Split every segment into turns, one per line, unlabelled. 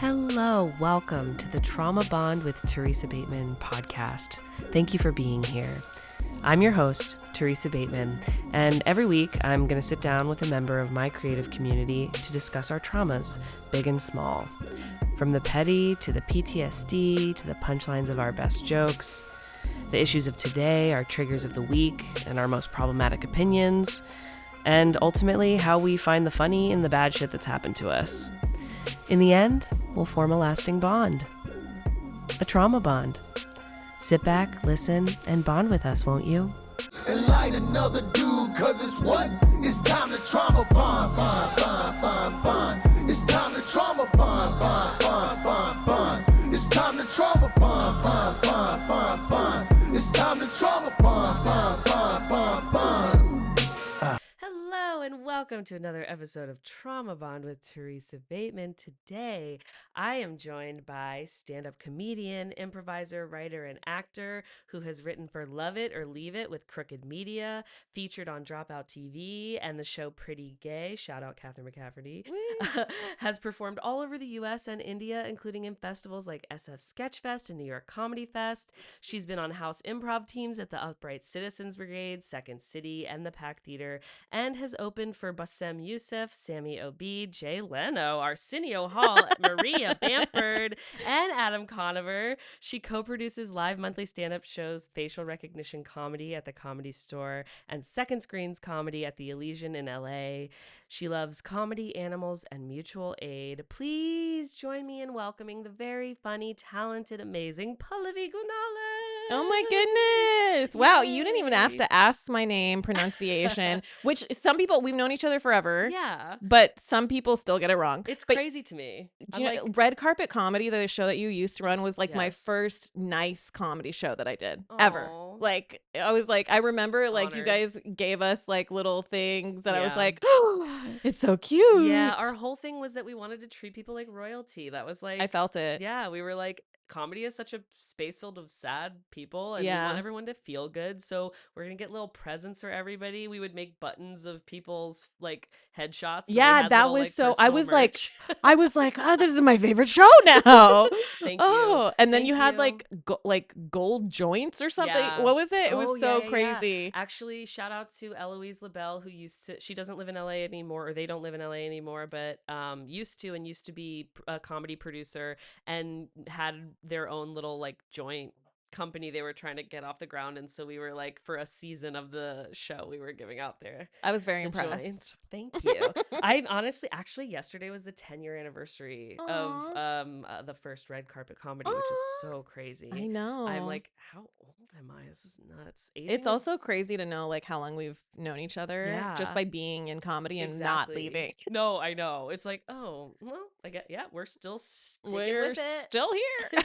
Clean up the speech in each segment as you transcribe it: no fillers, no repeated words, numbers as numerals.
Hello, welcome to the Trauma Bond with Theresa Bateman podcast. Thank you for being here. I'm your host, Theresa Bateman, and every week I'm going to sit down with a member of my creative community to discuss our traumas, big and small. From the petty to the PTSD to the punchlines of our best jokes, the issues of today, our triggers of the week, and our most problematic opinions, and ultimately how we find the funny in the bad shit that's happened to us. In the end, we'll form a lasting bond. A trauma bond. Sit back, listen, and bond with us, won't you?
And light another dude, cause it's what? It's time to trauma bond, bond, bond, bond, bond. It's time to trauma bond, bond, bond, bond, bond. It's time to trauma bond, bond, bond, bond, bond. It's time to trauma bond, bond, bond, bond, bond.
Hello and welcome to another episode of Trauma Bond with Theresa Bateman. Today, I am joined by stand-up comedian, improviser, writer, and actor who has written for Lovett or Leave It with Crooked Media, featured on Dropout TV and the show Pretty Gay, shout out Catherine McCafferty, has performed all over the US and India, including in festivals like SF Sketchfest and New York Comedy Fest. She's been on house improv teams at the Upright Citizens Brigade, Second City, and the Pack Theater, and has opened for Bassem Youssef, Sammy Obeid, Leno, Arsenio Hall, Maria Bamford, and Adam Conover. She co-produces live monthly stand-up shows Facial Recognition Comedy at the Comedy Store and Second Screens Comedy at the Elysian in LA. She loves comedy, animals, and mutual aid. Please join me in welcoming the very funny, talented, amazing Pallavi Gunalan.
Oh my goodness. Wow,
Yay.
you didn't even have to ask my name pronunciation, which some people, we've known each other forever.
Yeah.
But some people still get it wrong.
It's
But
crazy to me.
do you know, Red Carpet Comedy, the show that you used to run, was like my
Yes.
first nice comedy show that I did ever.
Aw.
Like, I was like, I remember like you
Honored.
guys gave us like little things and I was
Yeah.
like, oh, it's so cute.
Yeah, our whole thing was that we wanted to treat people like royalty. That was like,
I felt it.
yeah, we were like, comedy is such a space filled of sad people and we
Yeah.
want everyone to feel good. So we're going to get little presents for everybody. We would make buttons of people's like headshots. So they
Yeah,
had
that
little,
was
like,
so. I
personal
was like,
merch.
oh, this is my favorite show now.
Thank you.
Oh, and then
Thank
you had
you.
like gold joints or something.
Yeah.
What was it? It
Oh,
was so
yeah.
crazy.
Actually, shout out to Eloise LaBelle, who she doesn't live in LA anymore, or they don't live in LA anymore, but used to be a comedy producer and had their own little like joint company they were trying to get off the ground. And so we were like, for a season of the show, we were giving out
I was very
the
impressed.
joints. Thank you. I honestly, actually, yesterday was the 10-year anniversary of the first Red Carpet Comedy, which is so crazy.
I know.
I'm like, how old am I? This is nuts. Aging
It's also
is-
crazy to know like how long we've known each other just
Yeah.
by being in comedy and not
Exactly.
leaving.
No, I know. It's like, oh, well, I get, yeah, we're still sticking
We're
with it.
still here.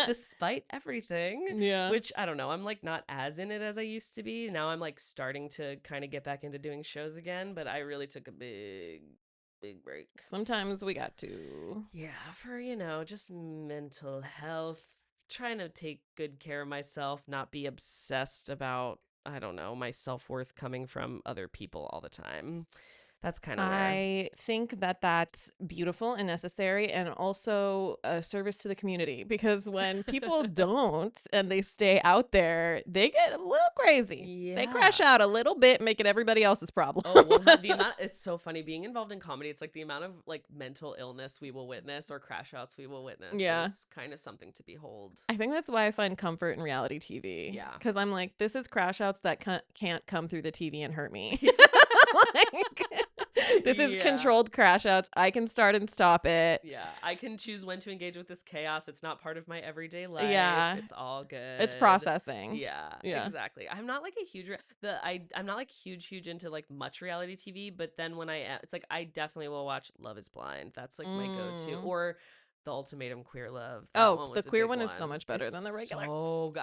Despite everything.
Yeah.
Which I don't know. I'm like not as in it as I used to be. Now I'm like starting to kind of get back into doing shows again, but I really took a big break.
Sometimes we got to.
Yeah, for, just mental health, trying to take good care of myself, not be obsessed about, I don't know, my self-worth coming from other people all the time. That's kind of where.
I think that that's beautiful and necessary and also a service to the community because when people don't and they stay out there, they get a little crazy. They crash out a little bit, making everybody else's problem.
Oh, well, the amount, it's so funny being involved in comedy. It's like the amount of like mental illness we will witness or crash outs we will witness is kind of something to behold.
I think that's why I find comfort in reality TV.
Yeah.
Because I'm like, this is crash outs that can't come through the TV and hurt me. This is controlled crash outs. I can start and stop it.
Yeah, I can choose when to engage with this chaos. It's not part of my everyday life.
Yeah.
It's all good.
It's processing.
Yeah, exactly. I'm not like a huge I'm not like huge into like much reality TV, but then when it's like I definitely will watch Love is Blind. That's like my go-to, or The Ultimatum Queer Love. That one was
the queer
big
one is so much better than the regular.
So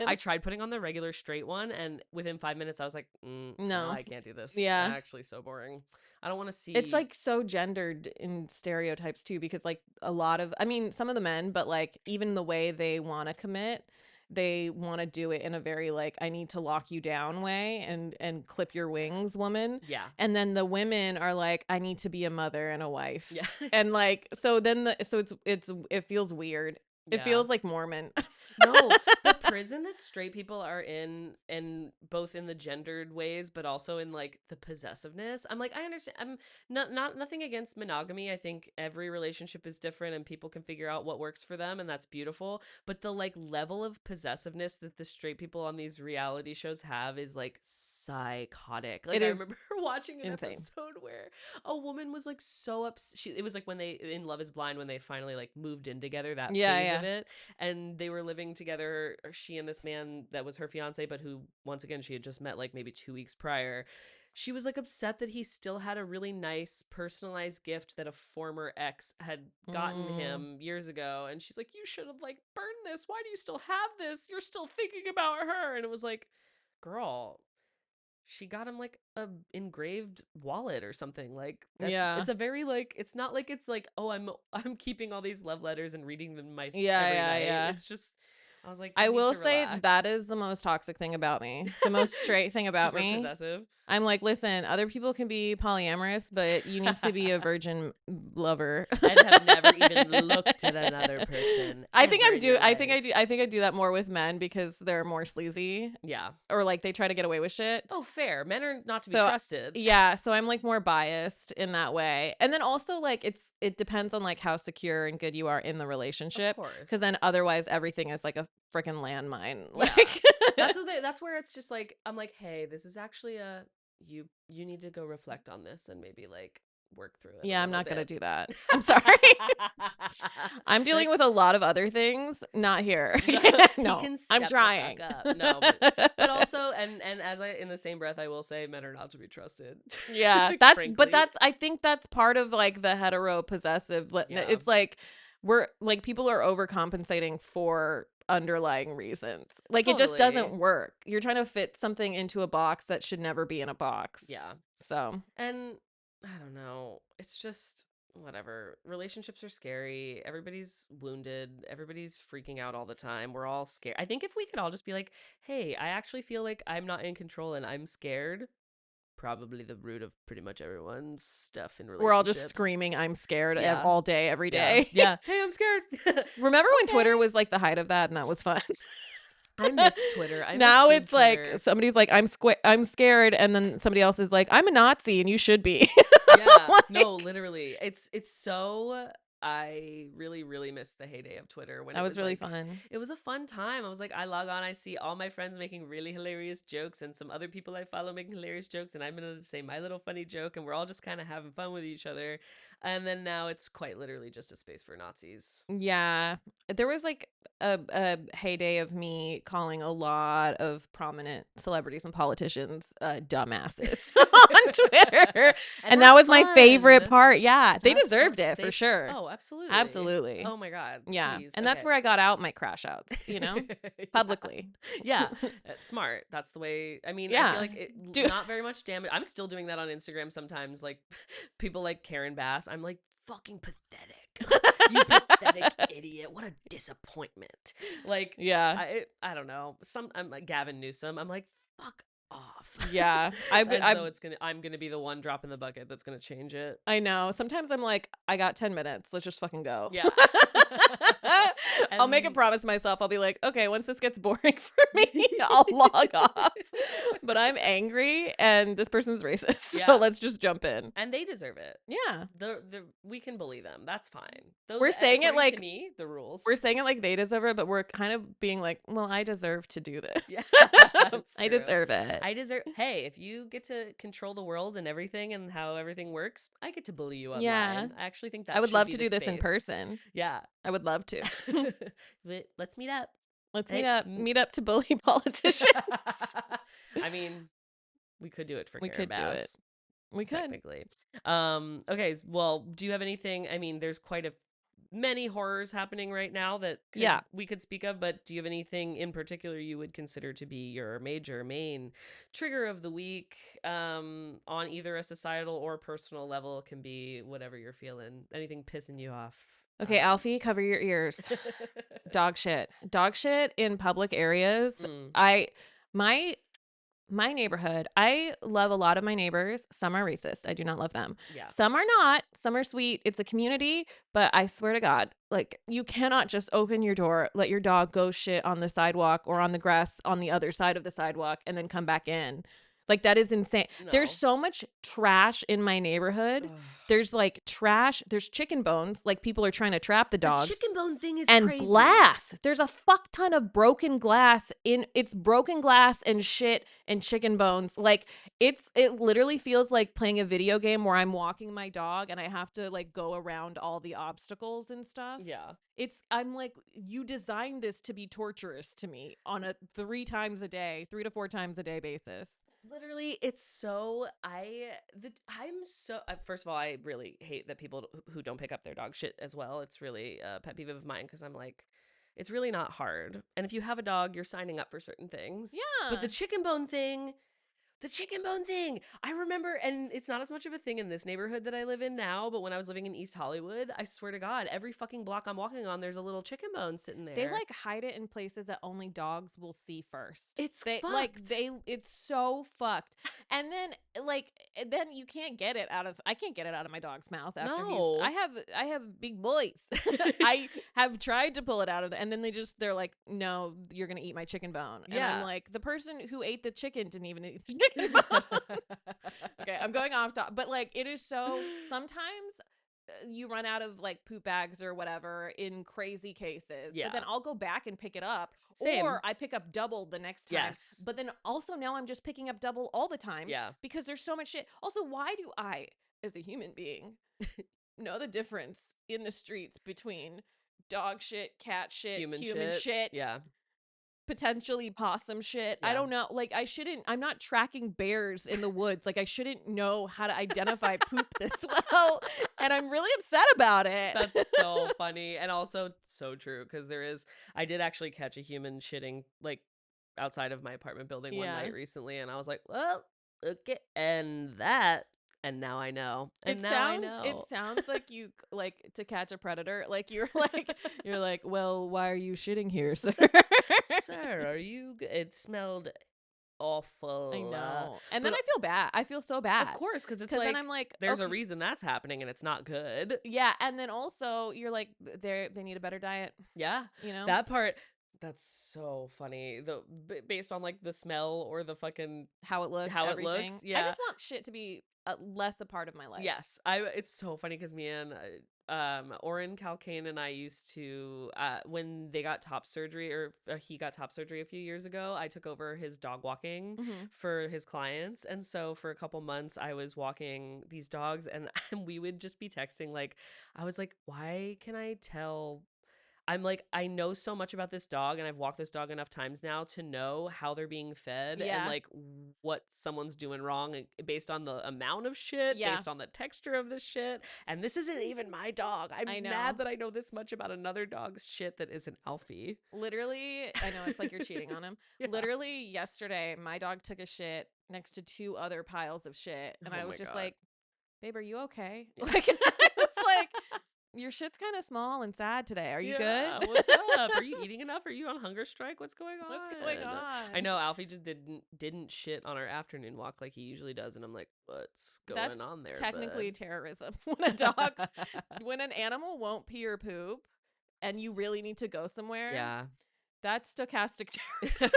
I tried putting on the regular straight one, and within 5 minutes I was like, no, I can't do this.
Yeah,
it's actually so boring. I don't want to see.
It's like so gendered in stereotypes too, because like some of the men, but like even the way they want to commit they want to do it in a very like, I need to lock you down way and clip your wings woman.
Yeah.
And then the women are like, I need to be a mother and a wife.
Yeah.
And like, so then it feels weird. It
Yeah.
feels like Mormon.
No, the prison that straight people are in, and both in the gendered ways, but also in like the possessiveness. I'm like, I understand. I'm nothing against monogamy. I think every relationship is different, and people can figure out what works for them, and that's beautiful. But the like level of possessiveness that the straight people on these reality shows have is like psychotic. Like,
It
I
is
remember watching an
insane.
episode where a woman was like so upset. It was like when they in Love Is Blind, when they finally like moved in together, that phase of it, and they were living together, or she and this man that was her fiance, but who once again she had just met like maybe 2 weeks prior. She was like upset that he still had a really nice personalized gift that a former ex had gotten him years ago, and she's like, you should have like burned this. Why do you still have this? You're still thinking about her. And it was like, girl, she got him like a engraved wallet or something. Like, that's it's a very like, it's not like it's like, oh, I'm keeping all these love letters and reading them every night. It's just, I was like, you
I
need
will
to
say
relax.
that is the most toxic thing about me. The most straight thing about
Super
me.
possessive.
I'm like, listen, other people can be polyamorous, but you need to be a virgin lover.
And have never even looked at another person.
I think
ever in your
I think I
life.
do. I think I do that more with men because they're more sleazy,
Yeah.
or like they try to get away with shit.
Oh, fair. Men are not to be
So
trusted.
yeah, so I'm like more biased in that way. And then also like it depends on like how secure and good you are in the relationship.
Of course.
Because then otherwise everything is like a freaking landmine.
Yeah.
Like
That's where it's just like, I'm like, hey, this is actually a you need to go reflect on this and maybe like work through it.
yeah,
a
I'm
little
not gonna
bit.
do that. I'm sorry. I'm dealing with a lot of other things, not here. No,
He can
I'm
step the
trying.
fuck up. No, but also, and as I, in the same breath, I will say men are not to be trusted.
Yeah,
Frankly.
I think that's part of like the hetero possessive.
Yeah.
It's like we're like people are overcompensating for underlying reasons. Like it just
Totally.
doesn't work. You're trying to fit something into a box that should never be in a box.
Yeah.
So,
And I don't know. It's just whatever. Relationships are scary. Everybody's wounded. Everybody's freaking out all the time. We're all scared. I think if we could all just be like, hey, I actually feel like I'm not in control and I'm scared. Probably the root of pretty much everyone's stuff in relationships.
we're all just screaming I'm scared
Yeah.
all day every day.
Yeah. Hey, I'm scared.
Remember when
Okay.
Twitter was like the height of that and that was fun?
I miss Twitter.
Now
miss
it's
Twitter.
like somebody's like I'm scared, and then somebody else is like I'm a Nazi and you should be.
Yeah. No, literally. It's so, I really, really miss the heyday of Twitter when
That
it
was really
like,
fun.
It was a fun time. I was like, I log on, I see all my friends making really hilarious jokes, and some other people I follow making hilarious jokes, and I'm gonna say my little funny joke, and we're all just kind of having fun with each other. And then now it's quite literally just a space for Nazis.
Yeah, there was like a heyday of me calling a lot of prominent celebrities and politicians dumbasses on Twitter, and that was my favorite part. Yeah, they deserved it for sure.
Oh, absolutely.
Absolutely.
Oh my God.
Yeah,
Please.
and that's where I got out my crash outs, publicly.
Yeah. Smart. That's the way. I mean, I
Yeah.
feel like not very much damage. I'm still doing that on Instagram sometimes. Like people like Karen Bass. I'm like, fucking pathetic. You pathetic idiot. What a disappointment. Like,
Yeah.
I don't know. I'm like Gavin Newsom. I'm like, fuck off.
Yeah.
As though I'm gonna be the one drop in the bucket that's gonna change it.
I know. Sometimes I'm like, I got 10 minutes. Let's just fucking go.
Yeah.
I'll make a promise to myself. I'll be like, okay, once this gets boring for me, I'll log off. But I'm angry and this person's racist.
Yeah.
So let's just jump in.
And they deserve it.
Yeah.
We can bully them. That's fine.
We're saying it
according
like
to me, the rules.
We're saying it like they deserve it, but we're kind of being like, well, I deserve to do this.
Yeah,
I deserve it.
Hey, if you get to control the world and everything and how everything works, I get to bully you online.
Yeah.
I actually think that
I would
should
love
be
to
the
do this in
space.
person.
Yeah.
I would love to.
Let's meet up.
Let's
Hey,
meet up to bully politicians.
I mean, we could do it for
We
Karen
could do it.
Bass,
We could.
technically. Okay, well, do you have anything? I mean, there's quite many horrors happening right now that we could speak of, but do you have anything in particular you would consider to be your major main trigger of the week, on either a societal or personal level? It can be whatever you're feeling. Anything pissing you off?
Okay, Alfie, cover your ears. Dog shit. Dog shit in public areas.
Mm.
My neighborhood, I love a lot of my neighbors. Some are racist. I do not love them.
Yeah.
Some are not. Some are sweet. It's a community, but I swear to God, like, you cannot just open your door, let your dog go shit on the sidewalk or on the grass on the other side of the sidewalk and then come back in. Like, that is insane.
No.
There's so much trash in my neighborhood.
Ugh.
There's like trash. There's chicken bones. Like, people are trying to trap the dogs.
The chicken bone thing is
and
crazy.
Glass. There's a fuck ton of broken glass it's broken glass and shit and chicken bones. Like, it literally feels like playing a video game where I'm walking my dog and I have to like go around all the obstacles and stuff.
Yeah.
I'm like, you designed this to be torturous to me on a 3 to 4 times a day basis.
Literally, it's so first of all, I really hate that people who don't pick up their dog shit as well. It's really a pet peeve of mine because I'm like, it's really not hard. And if you have a dog, you're signing up for certain things.
Yeah.
But the chicken bone thing, I remember, and it's not as much of a thing in this neighborhood that I live in now, but when I was living in East Hollywood, I swear to God, every fucking block I'm walking on, there's a little chicken bone sitting there.
They like hide it in places that only dogs will see first.
It's
fucked. It's so fucked. And then you can't get it I can't get it out of my dog's mouth after
No.
I have big boys. I have tried to pull it out of and then they're like, no, you're going to eat my chicken bone. And
Yeah.
I'm like, the person who ate the chicken didn't even eat the chicken bone. Okay, I'm going off top, but like, it is so, sometimes you run out of like poop bags or whatever in crazy cases.
Yeah.
But then I'll go back and pick it up.
Same.
Or I pick up double the next time.
Yes.
But then also now I'm just picking up double all the time.
Yeah.
Because there's so much shit. Also, why do I, as a human being, know the difference in the streets between dog shit, cat shit, human shit,
Yeah.
potentially possum shit?
Yeah.
I don't know. Like, I'm not tracking bears in the woods. Like, I shouldn't know how to identify poop this well. And I'm really upset about it.
That's so funny. And also so true. Because I did actually catch a human shitting like outside of my apartment building one night recently. And I was like, well, okay. And now I know. And I know.
It sounds like you like to catch a predator. Like you're like, well, why are you shitting here, sir?
Sir, are you it smelled awful.
I know. And then I feel bad. I feel so bad.
Of course, because it's like,
then I'm like,
there's a reason that's happening and it's not good.
Yeah. And then also you're like, they need a better diet.
Yeah.
You know?
That part, that's so funny. Based on like the smell or the fucking
how it looks.
It looks. Yeah.
I just want shit to be less a part of my life.
Yes. It's so funny because me and Oren Calcane and I used to when they got top surgery or he got top surgery a few years ago, I took over his dog walking for his clients. And so for a couple months I was walking these dogs and we would just be texting. Like, I was like, why can I tell? I'm like, I know so much about this dog and I've walked this dog enough times now to know how they're being fed and like what someone's doing wrong based on the amount of shit, based on the texture of the shit. And this isn't even my dog. I'm mad that I know this much about another dog's shit that isn't Alfie.
Literally, I know it's like you're cheating on him. Yeah. Literally yesterday, my dog took a shit next to 2 other piles of shit. And I was just like, babe, are you okay? Yeah. Like, I was like, your shit's kind of small and sad today. Are you good?
What's up? Are you eating enough? Are you on hunger strike? What's going on?
What's going on?
I know Alfie just didn't shit on our afternoon walk like he usually does, and I'm like, what's going on there?
Technically terrorism. When an animal won't pee or poop, and you really need to go somewhere.
Yeah.
That's stochastic terrorism.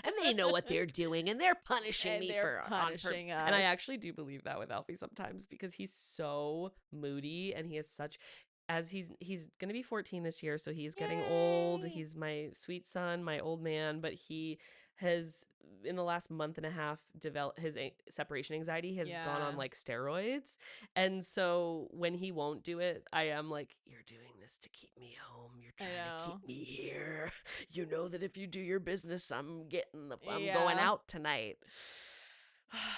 And they know what they're doing and they're punishing me for
punishing us.
And I actually do believe that with Alfie sometimes because he's so moody and he is such he's going to be 14 this year, so he's getting old. He's my sweet son, my old man, but he has in the last month and a half developed his separation anxiety has gone on like steroids. And so when he won't do it, I am like, you're doing this to keep me home. You're trying to keep me here. You know that if you do your business, I'm going out tonight.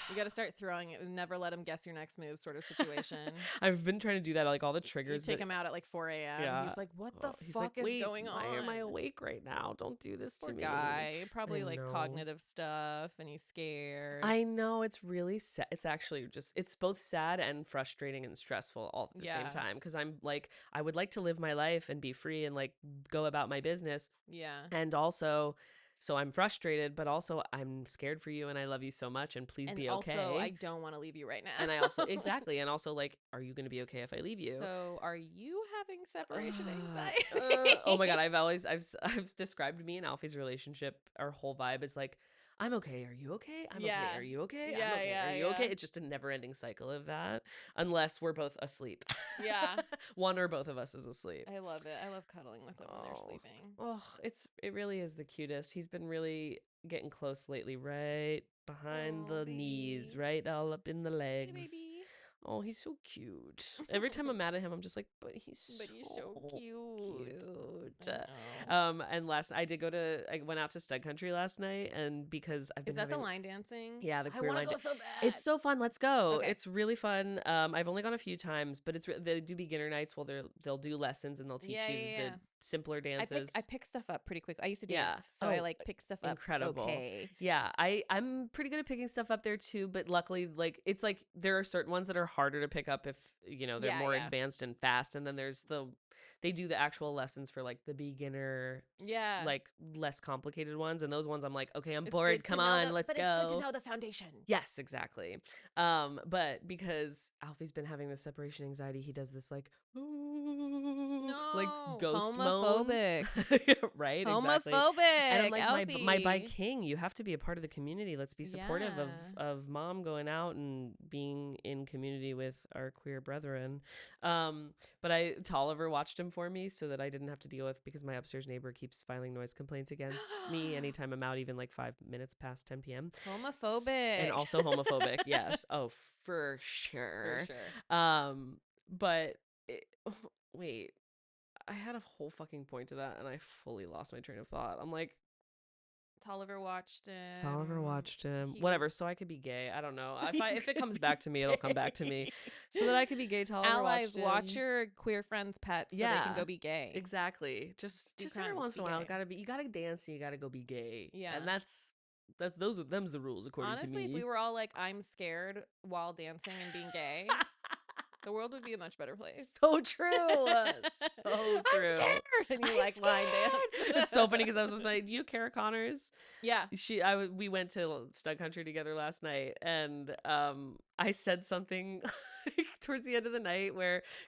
You got to start throwing it. Never let him guess your next move sort of situation.
I've been trying to do that, like all the
You
triggers.
take him out at like 4 a.m.
Yeah.
He's like, what the
He's like,
fuck is
wait,
going
why am I
on?
awake right now? Don't do this
Poor
to me.
guy. Probably
I
like
know.
cognitive stuff and he's scared.
I know, it's really sad. It's actually just, it's both sad and frustrating and stressful all at the same time. Cause I'm like, I would like to live my life and be free and like go about my business.
Yeah.
And also, so I'm frustrated, but also I'm scared for you and I love you so much and please
And
be
also,
okay.
I don't want to leave you right now.
And I also, exactly. And also, like, are you going to be okay if I leave you?
So, are you having separation anxiety?
Oh my God. I've described me and Alfie's relationship. Our whole vibe is like, I'm okay. Are you okay? I'm okay. Are you okay?
Yeah,
I'm okay.
yeah,
Are you
yeah.
okay? It's just a never ending cycle of that, unless we're both asleep.
Yeah.
One or both of us is asleep.
I love it. I love cuddling with them when they're sleeping.
Oh, it really is the cutest. He's been really getting close lately, right behind the knees, right all up in the legs.
Baby.
Oh, he's so cute. Every time I'm mad at him, I'm just like, but he's
so cute.
And I went out to Stud Country last night, and because I've been
Is that
having
the line dancing?
Yeah, the queer
I
line.
want to go so bad.
It's so fun. Let's go.
Okay.
It's really fun. I've only gone a few times, but they do beginner nights. Well, they'll do lessons and they'll teach you the simpler dances.
I pick stuff up pretty quick. I used to
Yeah.
dance, so I like pick stuff up.
Incredible.
Okay.
Yeah, I'm pretty good at picking stuff up there too, but luckily, like it's like there are certain ones that are harder to pick up if they're more advanced and fast, and then they do the actual lessons for like the beginner, like less complicated ones, and those ones I'm like, okay, I'm bored. Come on, let's go.
It's good to know the foundation.
Yes, exactly. But because Alfie's been having this separation anxiety, he does this like, like ghost
homophobic
moan. Right, exactly.
Homophobic.
And I'm like,
Alfie.
my by king, you have to be a part of the community. Let's be supportive of mom going out and being in community with our queer brethren. But Tolliver watched him for me so that I didn't have to deal with, because my upstairs neighbor keeps filing noise complaints against me anytime I'm out, even like 5 minutes past 10 p.m.
Homophobic.
And also homophobic. Yes. Oh, for sure.
For sure.
But wait, I had a whole fucking point to that and I fully lost my train of thought. I'm like,
Tolliver watched him.
Whatever, so I could be gay. I don't know. If it comes back to me, it'll come back to me. So that I could be gay. Tolliver
Allies,
watched him.
Watch your queer friends' pets so they can go be gay.
Exactly. Just every once in a while, you gotta dance and you gotta go be gay. Yeah. And them's the rules according to me.
Honestly, if we were all like, I'm scared while dancing and being gay, the world would be a much better place.
So true. So true.
I'm scared. And you like line dance.
It's so funny because I was like, do you know Kara Connors?
Yeah.
We went to Stud Country together last night, and I said something towards the end of the night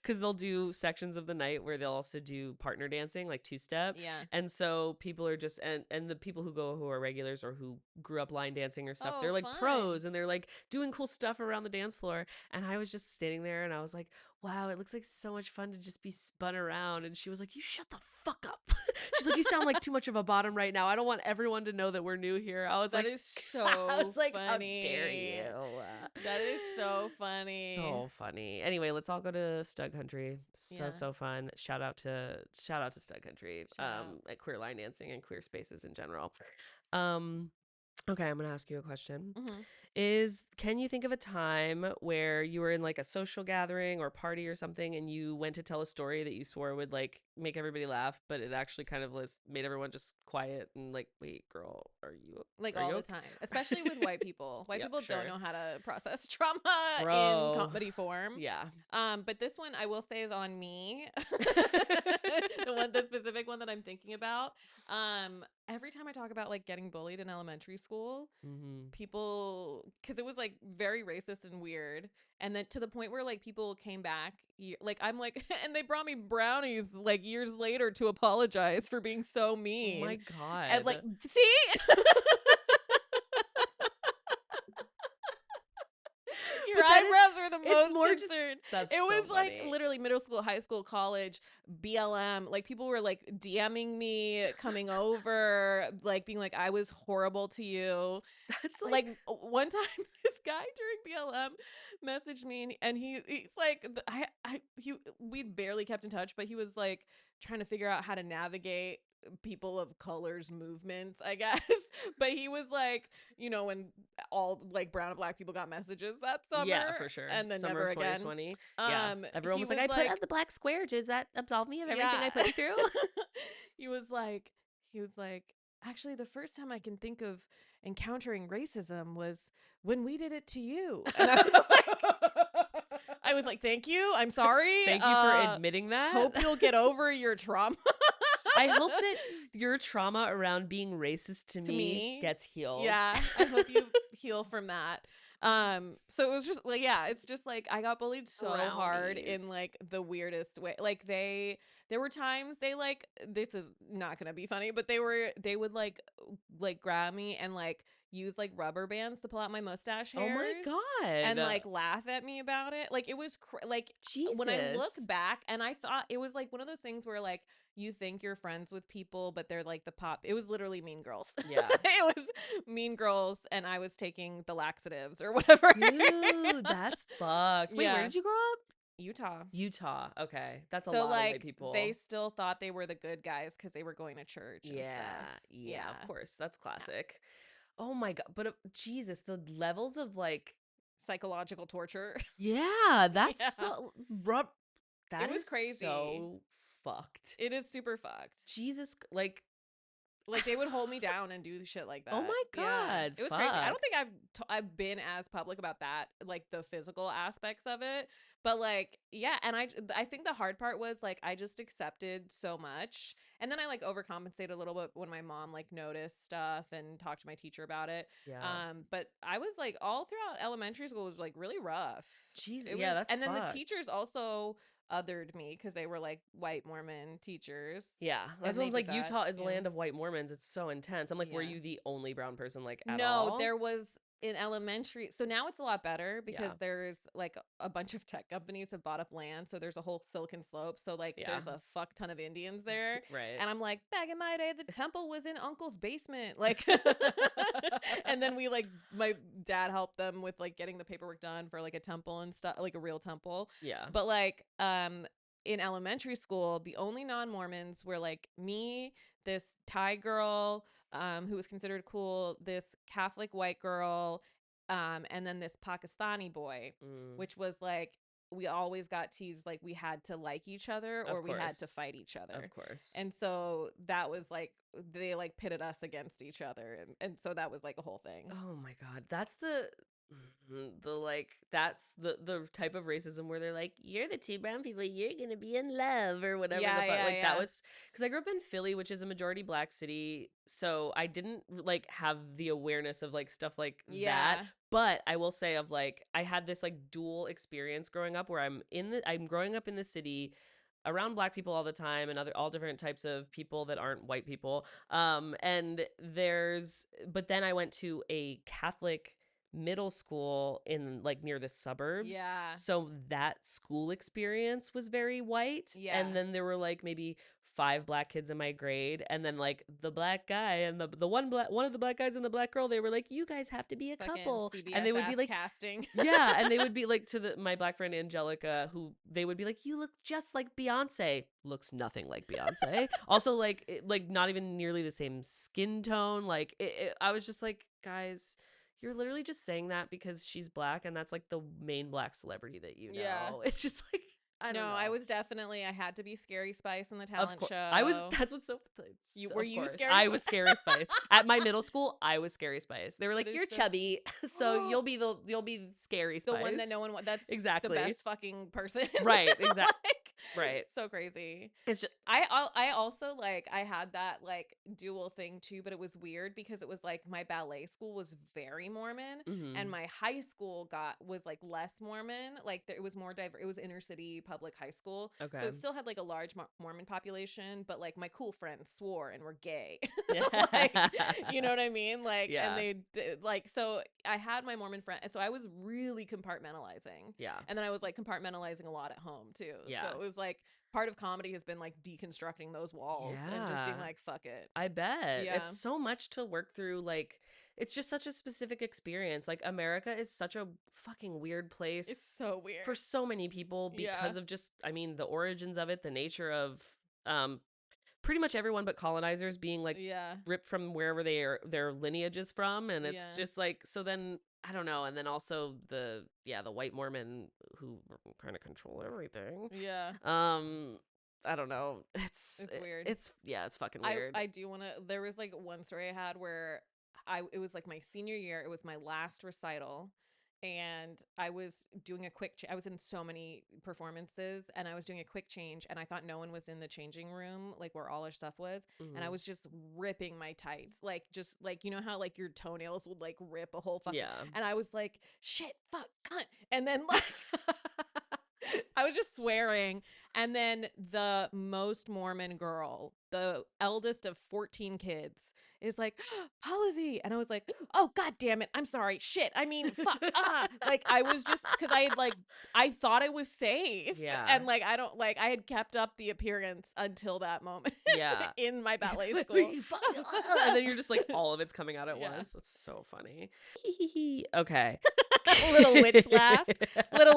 because they'll do sections of the night where they'll also do partner dancing, like two-step.
Yeah.
And so people are just, and the people who are regulars or who grew up line dancing or stuff, they're like pros and they're like doing cool stuff around the dance floor. And I was just standing there and I was like, wow, it looks like so much fun to just be spun around. And she was like, you shut the fuck up. She's like, you sound like too much of a bottom right now. I don't want everyone to know that we're new here. I was
that
like,
is so
I was like,
funny.
how dare you?
That is so funny.
So funny. Anyway, let's all go to Stud Country. So fun. Shout out to Stud Country. At queer line dancing and queer spaces in general. Okay, I'm gonna ask you a question.
Mm-hmm.
Can you think of a time where you were in like a social gathering or party or something and you went to tell a story that you swore would like make everybody laugh, but it actually kind of made everyone just quiet and like, wait, girl, are you
all the time, especially with white people. White people don't know how to process trauma in comedy form.
Yeah.
But this one I will say is on me. The specific one that I'm thinking about. Every time I talk about like getting bullied in elementary school, people, because it was like very racist and weird, and then to the point where like people came back, like I'm like, and they brought me brownies like years later to apologize for being so mean.
Oh my God.
And like, see. Your eyebrows were the most concerned. It was like literally middle school, high school, college, BLM. Like people were like DMing me, coming over, like being like, I was horrible to you. That's like one time this guy during BLM messaged me and he's like, we barely kept in touch, but he was like trying to figure out how to navigate people of colors movements, I guess. But he was like, when all like brown and black people got messages that summer,
Yeah, for sure.
and then
Summer
never
of
again.
2020. Yeah. Everyone
He
was like,
was
I put
like,
out the black square. Does that absolve me of everything
yeah.
I put you through?
he was like, actually, the first time I can think of encountering racism was when we did it to you. And I was like, thank you. I'm sorry.
Thank you for admitting that.
Hope you'll get over your trauma.
I hope that your trauma around being racist to me gets healed.
Yeah, I hope you heal from that. So it was just like, yeah, it's just like I got bullied so hard in like the weirdest way. Like there were times they like, this is not gonna be funny, but they would like grab me and like use like rubber bands to pull out my mustache hairs.
Oh my God.
And like laugh at me about it. Like it was like
Jesus.
When I look back, and I thought it was like one of those things where like you think you're friends with people, but they're like the pop. It was literally Mean Girls.
Yeah.
It was Mean Girls, and I was taking the laxatives or whatever.
Ooh, that's fucked. Wait, where did you grow up?
Utah.
Okay. That's a lot of white people.
They still thought they were the good guys because they were going to church and stuff.
Yeah, of course. That's classic. Oh my God. But Jesus, the levels of like
psychological torture.
Yeah, that's so that
it was
is
crazy.
So fucked.
It is super fucked.
Jesus,
like they would hold me down and do shit like that.
Oh my God.
Yeah. It was crazy. I don't think I've been as public about that, like the physical aspects of it. But like, yeah. And I think the hard part was like, I just accepted so much. And then I like overcompensated a little bit when my mom like noticed stuff and talked to my teacher about it.
Yeah.
But I was like all throughout elementary school was like really rough.
Jesus.
Yeah.
That's
and then
fucked.
the teachers also othered me because they were like white Mormon teachers.
Yeah, that's what I'm like. Utah is the land of white Mormons. It's so intense. I'm like, were you the only brown person like at all?
No, there was in elementary. So now it's a lot better because there's like a bunch of tech companies have bought up land. So there's a whole Silicon Slope. So like there's a fuck ton of Indians there.
Right.
And I'm like, back in my day, the temple was in Uncle's basement. Like, and then we like, my dad helped them with like getting the paperwork done for like a temple and stuff, like a real temple.
Yeah.
But like, in elementary school, the only non-Mormons were like me, this Thai girl, who was considered cool, this Catholic white girl, and then this Pakistani boy, which was like, we always got teased like we had to like each other or we had to fight each other.
Of course.
And so that was like, they like pitted us against each other. And so that was like a whole thing.
Oh my God. That's the like that's the type of racism where they're like, you're the two brown people, you're gonna be in love or whatever. That was because I grew up in Philly, which is a majority black city, so I didn't like have the awareness of like stuff like that. But I will say of like I had this like dual experience growing up where I'm growing up in the city around black people all the time and all different types of people that aren't white people. But then I went to a Catholic middle school in like near the suburbs.
Yeah.
So that school experience was very white.
Yeah.
And then there were like maybe 5 black kids in my grade, and then like the black guy and the one of the black guys and the black girl, they were like, you guys have to be a couple.
CBS
and they would be like
casting.
Yeah, and they would be like to my black friend Angelica, who they would be like, you look just like Beyonce. Looks nothing like Beyonce. Also like not even nearly the same skin tone. Like I was just like, guys, you're literally just saying that because she's black and that's like the main black celebrity that you know.
Yeah.
It's just like, I don't know.
I had to be Scary Spice in the talent show.
That's what's so
were you Scary Spice?
I was Scary Spice. At my middle school, I was Scary Spice. They were like, you're chubby, so you'll be Scary Spice.
The one that no one wants. That's
exactly
the best fucking person.
Right, exactly. Right.
So crazy.
It's just,
I also like I had that like dual thing too, but it was weird because it was like my ballet school was very Mormon and my high school was like less Mormon. Like it was more diverse. It was inner city public high school.
Okay.
So it still had like a large Mormon population, but like my cool friends swore and were gay.
Yeah.
Like, you know what I mean? Like, and they did, like, so I had my Mormon friend, and so I was really compartmentalizing.
Yeah.
And then I was like compartmentalizing a lot at home too.
Yeah.
So it was like part of comedy has been like deconstructing those walls and just being like, fuck it.
I bet.
Yeah.
It's so much to work through. Like, it's just such a specific experience. Like, America is such a fucking weird place.
It's so weird.
For so many people because of just, I mean, the origins of it, the nature of pretty much everyone but colonizers being like ripped from wherever their lineage is from, and it's just like, so then I don't know, and then also the white Mormon who kind of control everything. I don't know. It's
weird.
It's fucking weird.
I do want to. There was like one story I had where it was like my senior year. It was my last recital, and I was doing a quick. I was in so many performances, and I was doing a quick change, and I thought no one was in the changing room, like where all our stuff was, and I was just ripping my tights, like just like, you know how like your toenails would like rip a whole fucking, and I was like, shit, fuck, cunt, and then like. I was just swearing. And then the most Mormon girl, the eldest of 14 kids, is like, Pallavi. And I was like, oh, God damn it. I'm sorry. Shit. I mean, fuck. Like, I was just, because I thought I was safe.
Yeah.
And like, I had kept up the appearance until that moment.
Yeah.
In my ballet school.
And then you're just like, all of it's coming out at once. That's so funny. Okay.
Little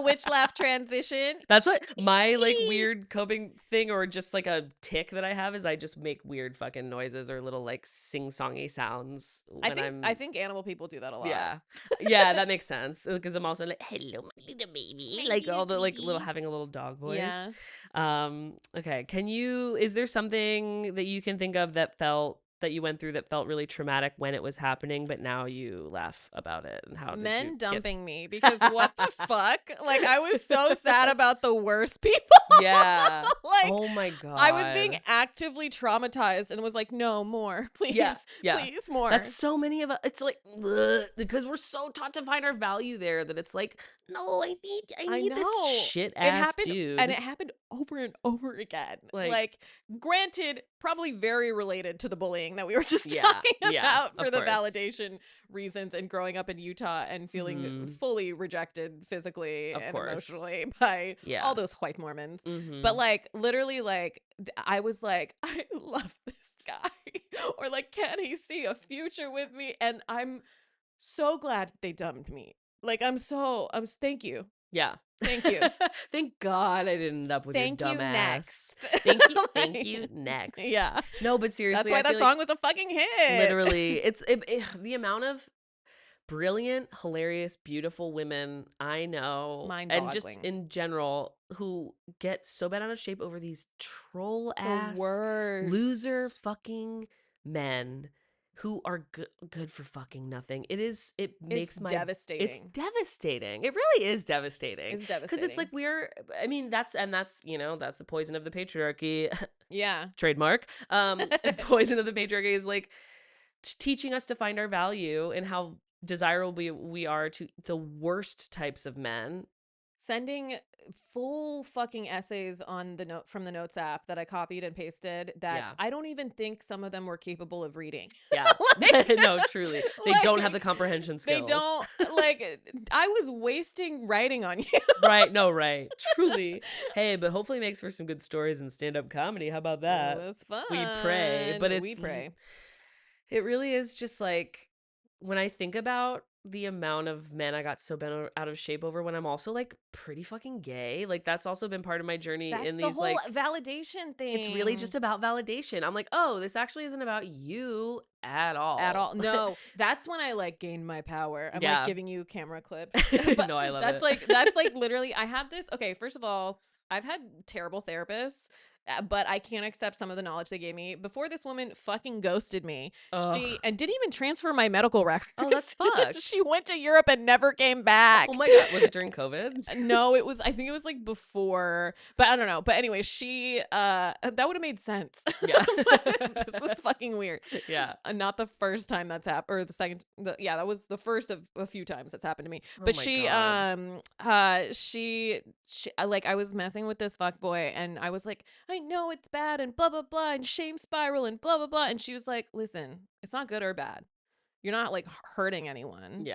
witch laugh transition.
That's what my like weird coping thing, or just like a tick that I have, is I just make weird fucking noises or little like sing-songy sounds when
I think animal people do that a lot.
Yeah, that makes sense, because I'm also like, hello my little baby, like all the like little, having a little dog voice. Okay, is there something that you can think of that you went through that felt really traumatic when it was happening, but now you laugh about it? And how did
men dumping me, because what the fuck? Like, I was so sad about the worst people.
Yeah.
Like,
oh my God.
I was being actively traumatized and was like, no, more, please. Please, more.
That's so many of us. It's like, ugh, because we're so taught to find our value there, that it's like, no, I need this shit ass dude.
And it happened over and over again. Like, granted, probably very related to the bullying that we were just talking about for the validation reasons, and growing up in Utah and feeling fully rejected physically and emotionally by all those white Mormons. But like, literally, like, I was like, I love this guy, or like, can he see a future with me? And I'm so glad they dumped me. Like, thank you.
Yeah.
Thank you.
Thank God I didn't end up with your dumb ass.
Next.
Thank you, next.
Yeah.
No, but seriously,
that's why that song was a fucking hit.
Literally, it's the amount of brilliant, hilarious, beautiful women I know, and just in general, who get so bent out of shape over these troll ass loser fucking men who are good for fucking nothing. It's devastating. It's devastating. It really is devastating.
It's devastating.
Because it's like that's that's the poison of the patriarchy.
Yeah.
Trademark. Poison of the patriarchy is like teaching us to find our value and how desirable we are to the worst types of men.
Sending full fucking essays on from the notes app that I copied and pasted that I don't even think some of them were capable of reading.
Yeah. No, truly. They don't have the comprehension skills.
They don't. Like, I was wasting writing on you.
Right. No, right. Truly. Hey, but hopefully it makes for some good stories and stand-up comedy. How about that?
It was fun.
We pray. But
we pray.
It really is just like, when I think about the amount of men I got so bent out of shape over, when I'm also like pretty fucking gay, like that's also been part of my journey.
That's
in
the
these
whole
like
validation thing.
It's really just about validation. I'm like, oh, this actually isn't about you at all.
No, that's when I like gained my power. I'm like giving you camera clips.
No, I love
it. That's like literally, I had this. Okay, first of all, I've had terrible therapists. But I can't accept some of the knowledge they gave me. Before this woman fucking ghosted me, and didn't even transfer my medical records.
Oh, that's fucked.
She went to Europe and never came back.
Oh my God, was it during COVID?
No, I think it was like before, but I don't know. But anyway, she, that would have made sense.
Yeah.
This was fucking weird.
Yeah.
Not the first time that's happened, or the second, that was the first of a few times that's happened to me.
Oh
but
my
she, like, I was messing with this fuckboy, and I was like, I know it's bad and blah blah blah and shame spiral and blah blah blah, and she was like, listen, it's not good or bad, you're not like hurting anyone,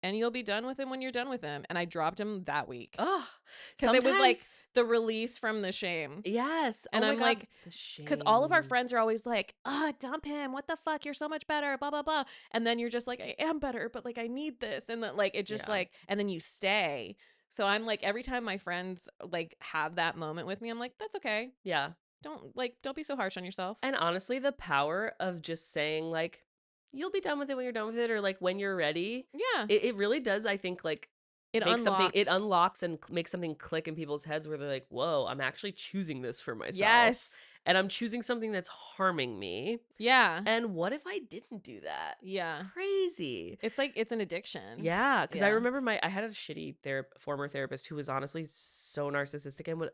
and you'll be done with him when you're done with him. And I dropped him that week. Because it was like the release from the shame.
Yes.
And I'm like,
because
all of our friends are always like, dump him, what the fuck, you're so much better, blah blah blah. And then you're just like, I am better, but like I need this, and then like it just like, and then you stay. So I'm like, every time my friends like have that moment with me, I'm like, that's okay.
Yeah.
Don't be so harsh on yourself.
And honestly, the power of just saying like, you'll be done with it when you're done with it, or like when you're ready.
Yeah.
It really does, I think, like
It
it
unlocks.
unlocks and makes something click in people's heads where they're like, whoa, I'm actually choosing this for myself.
Yes.
And I'm choosing something that's harming me.
Yeah.
And what if I didn't do that?
Yeah.
Crazy.
It's like it's an addiction.
Yeah, because I
Yeah.
remember I had a shitty former therapist who was honestly so narcissistic, and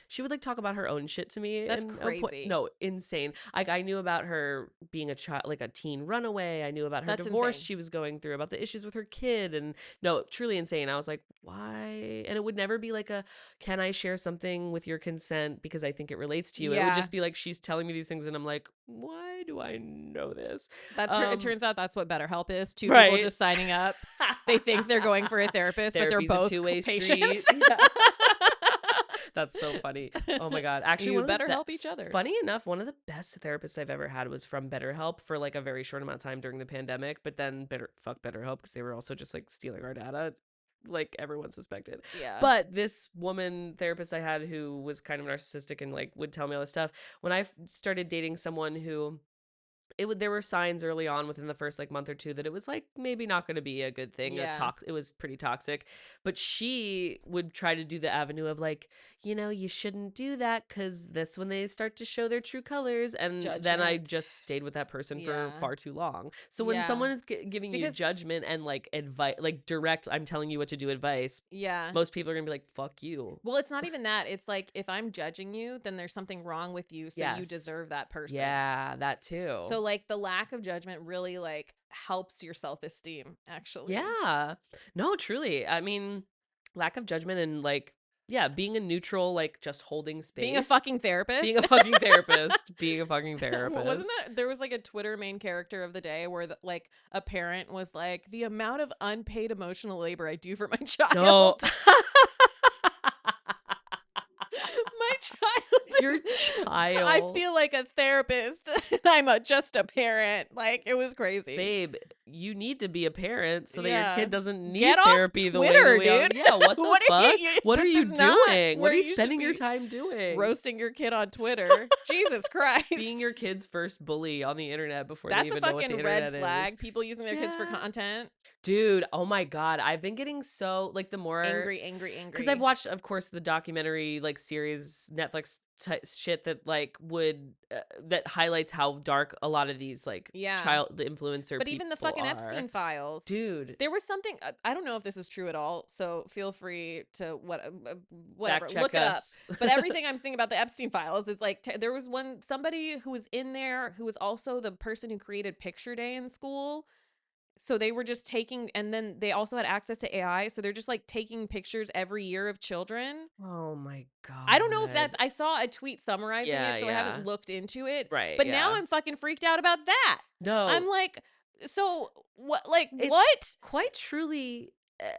she would like talk about her own shit to me.
That's
and
crazy.
no, insane. Like I knew about her being a child, like a teen runaway. I knew about her
That's
divorce
insane.
she was going through, about the issues with her kid, and no, truly insane. I was like, why? And it would never be like a, can I share something with your consent because I think it relates to you? It would
Yeah.
just be like she's telling me these things, and I'm like, why do I know this?
It turns out that's what BetterHelp is. Two people
Right.
just signing up. They think they're going for a therapist, but they're
Therapy's a
both
two-way
patients.
street. Yeah. That's so funny. Oh my God. Actually,
You better help each other.
Funny enough, one of the best therapists I've ever had was from BetterHelp for like a very short amount of time during the pandemic. But then fuck BetterHelp, because they were also just like stealing our data, like everyone suspected.
Yeah.
But this woman therapist I had who was kind of narcissistic and like would tell me all this stuff. When I started dating someone who, there were signs early on within the first like month or two that it was like maybe not going to be a good thing.
Yeah.
It was pretty toxic, but she would try to do the avenue of like, you shouldn't do that because that's when they start to show their true colors. And then I
Judgment.
just stayed with that person for
Yeah.
far too long. So when
Yeah.
someone is giving you judgment and like advice, like direct, I'm telling you what to do advice,
Yeah.
most people are gonna be like, fuck you.
Well, it's not even that. It's like, if I'm judging you, then there's something wrong with you, so you
Yes.
deserve that person.
Yeah, that too.
So like the lack of judgment really like helps your self-esteem, actually.
Yeah. No, truly. I mean, lack of judgment and like, yeah, being a neutral, like just holding space.
Being a fucking therapist.
Being a fucking therapist. Being a fucking therapist.
Wasn't that, there was like a Twitter main character of the day where like a parent was like, the amount of unpaid emotional labor I do for my child.
No.
My child.
Your child.
I feel like a therapist and I'm just a parent. Like, it was crazy.
Babe, you need to be a parent so that your
Yeah.
kid doesn't need
Get off
therapy the
Twitter,
way that
dude.
Yeah, what the
What are
fuck?
you-
What are
this
you
is not
doing? What
where
are you
you should
spending your
be
time doing?
Roasting your kid on Twitter. Jesus Christ.
Being your kid's first bully on the internet before
That's
they
a
even know what the
fucking
internet
red flag.
is.
People using their kids for
Yeah.
content.
Dude, oh my God. I've been getting so, like, the more
Angry.
because I've watched, of course, the documentary, like, series, Netflix shit that, like, would, that highlights how dark a lot of these, like,
Yeah.
child influencer
But even the
people
fucking
are.
Epstein files.
Dude.
There was something, I don't know if this is true at all, so feel free to whatever,
Fact check
look it up.
us.
But everything I'm saying about the Epstein files, it's like, there was somebody who was in there who was also the person who created Picture Day in school. So they were just taking, and then they also had access to AI. So they're just like taking pictures every year of children.
Oh my God.
I don't know if that's, I saw a tweet summarizing
Yeah,
it, so I
yeah.
haven't looked into it.
Right,
But now
yeah.
I'm fucking freaked out about that.
No.
I'm like, so what, like,
It's
what?
Quite truly,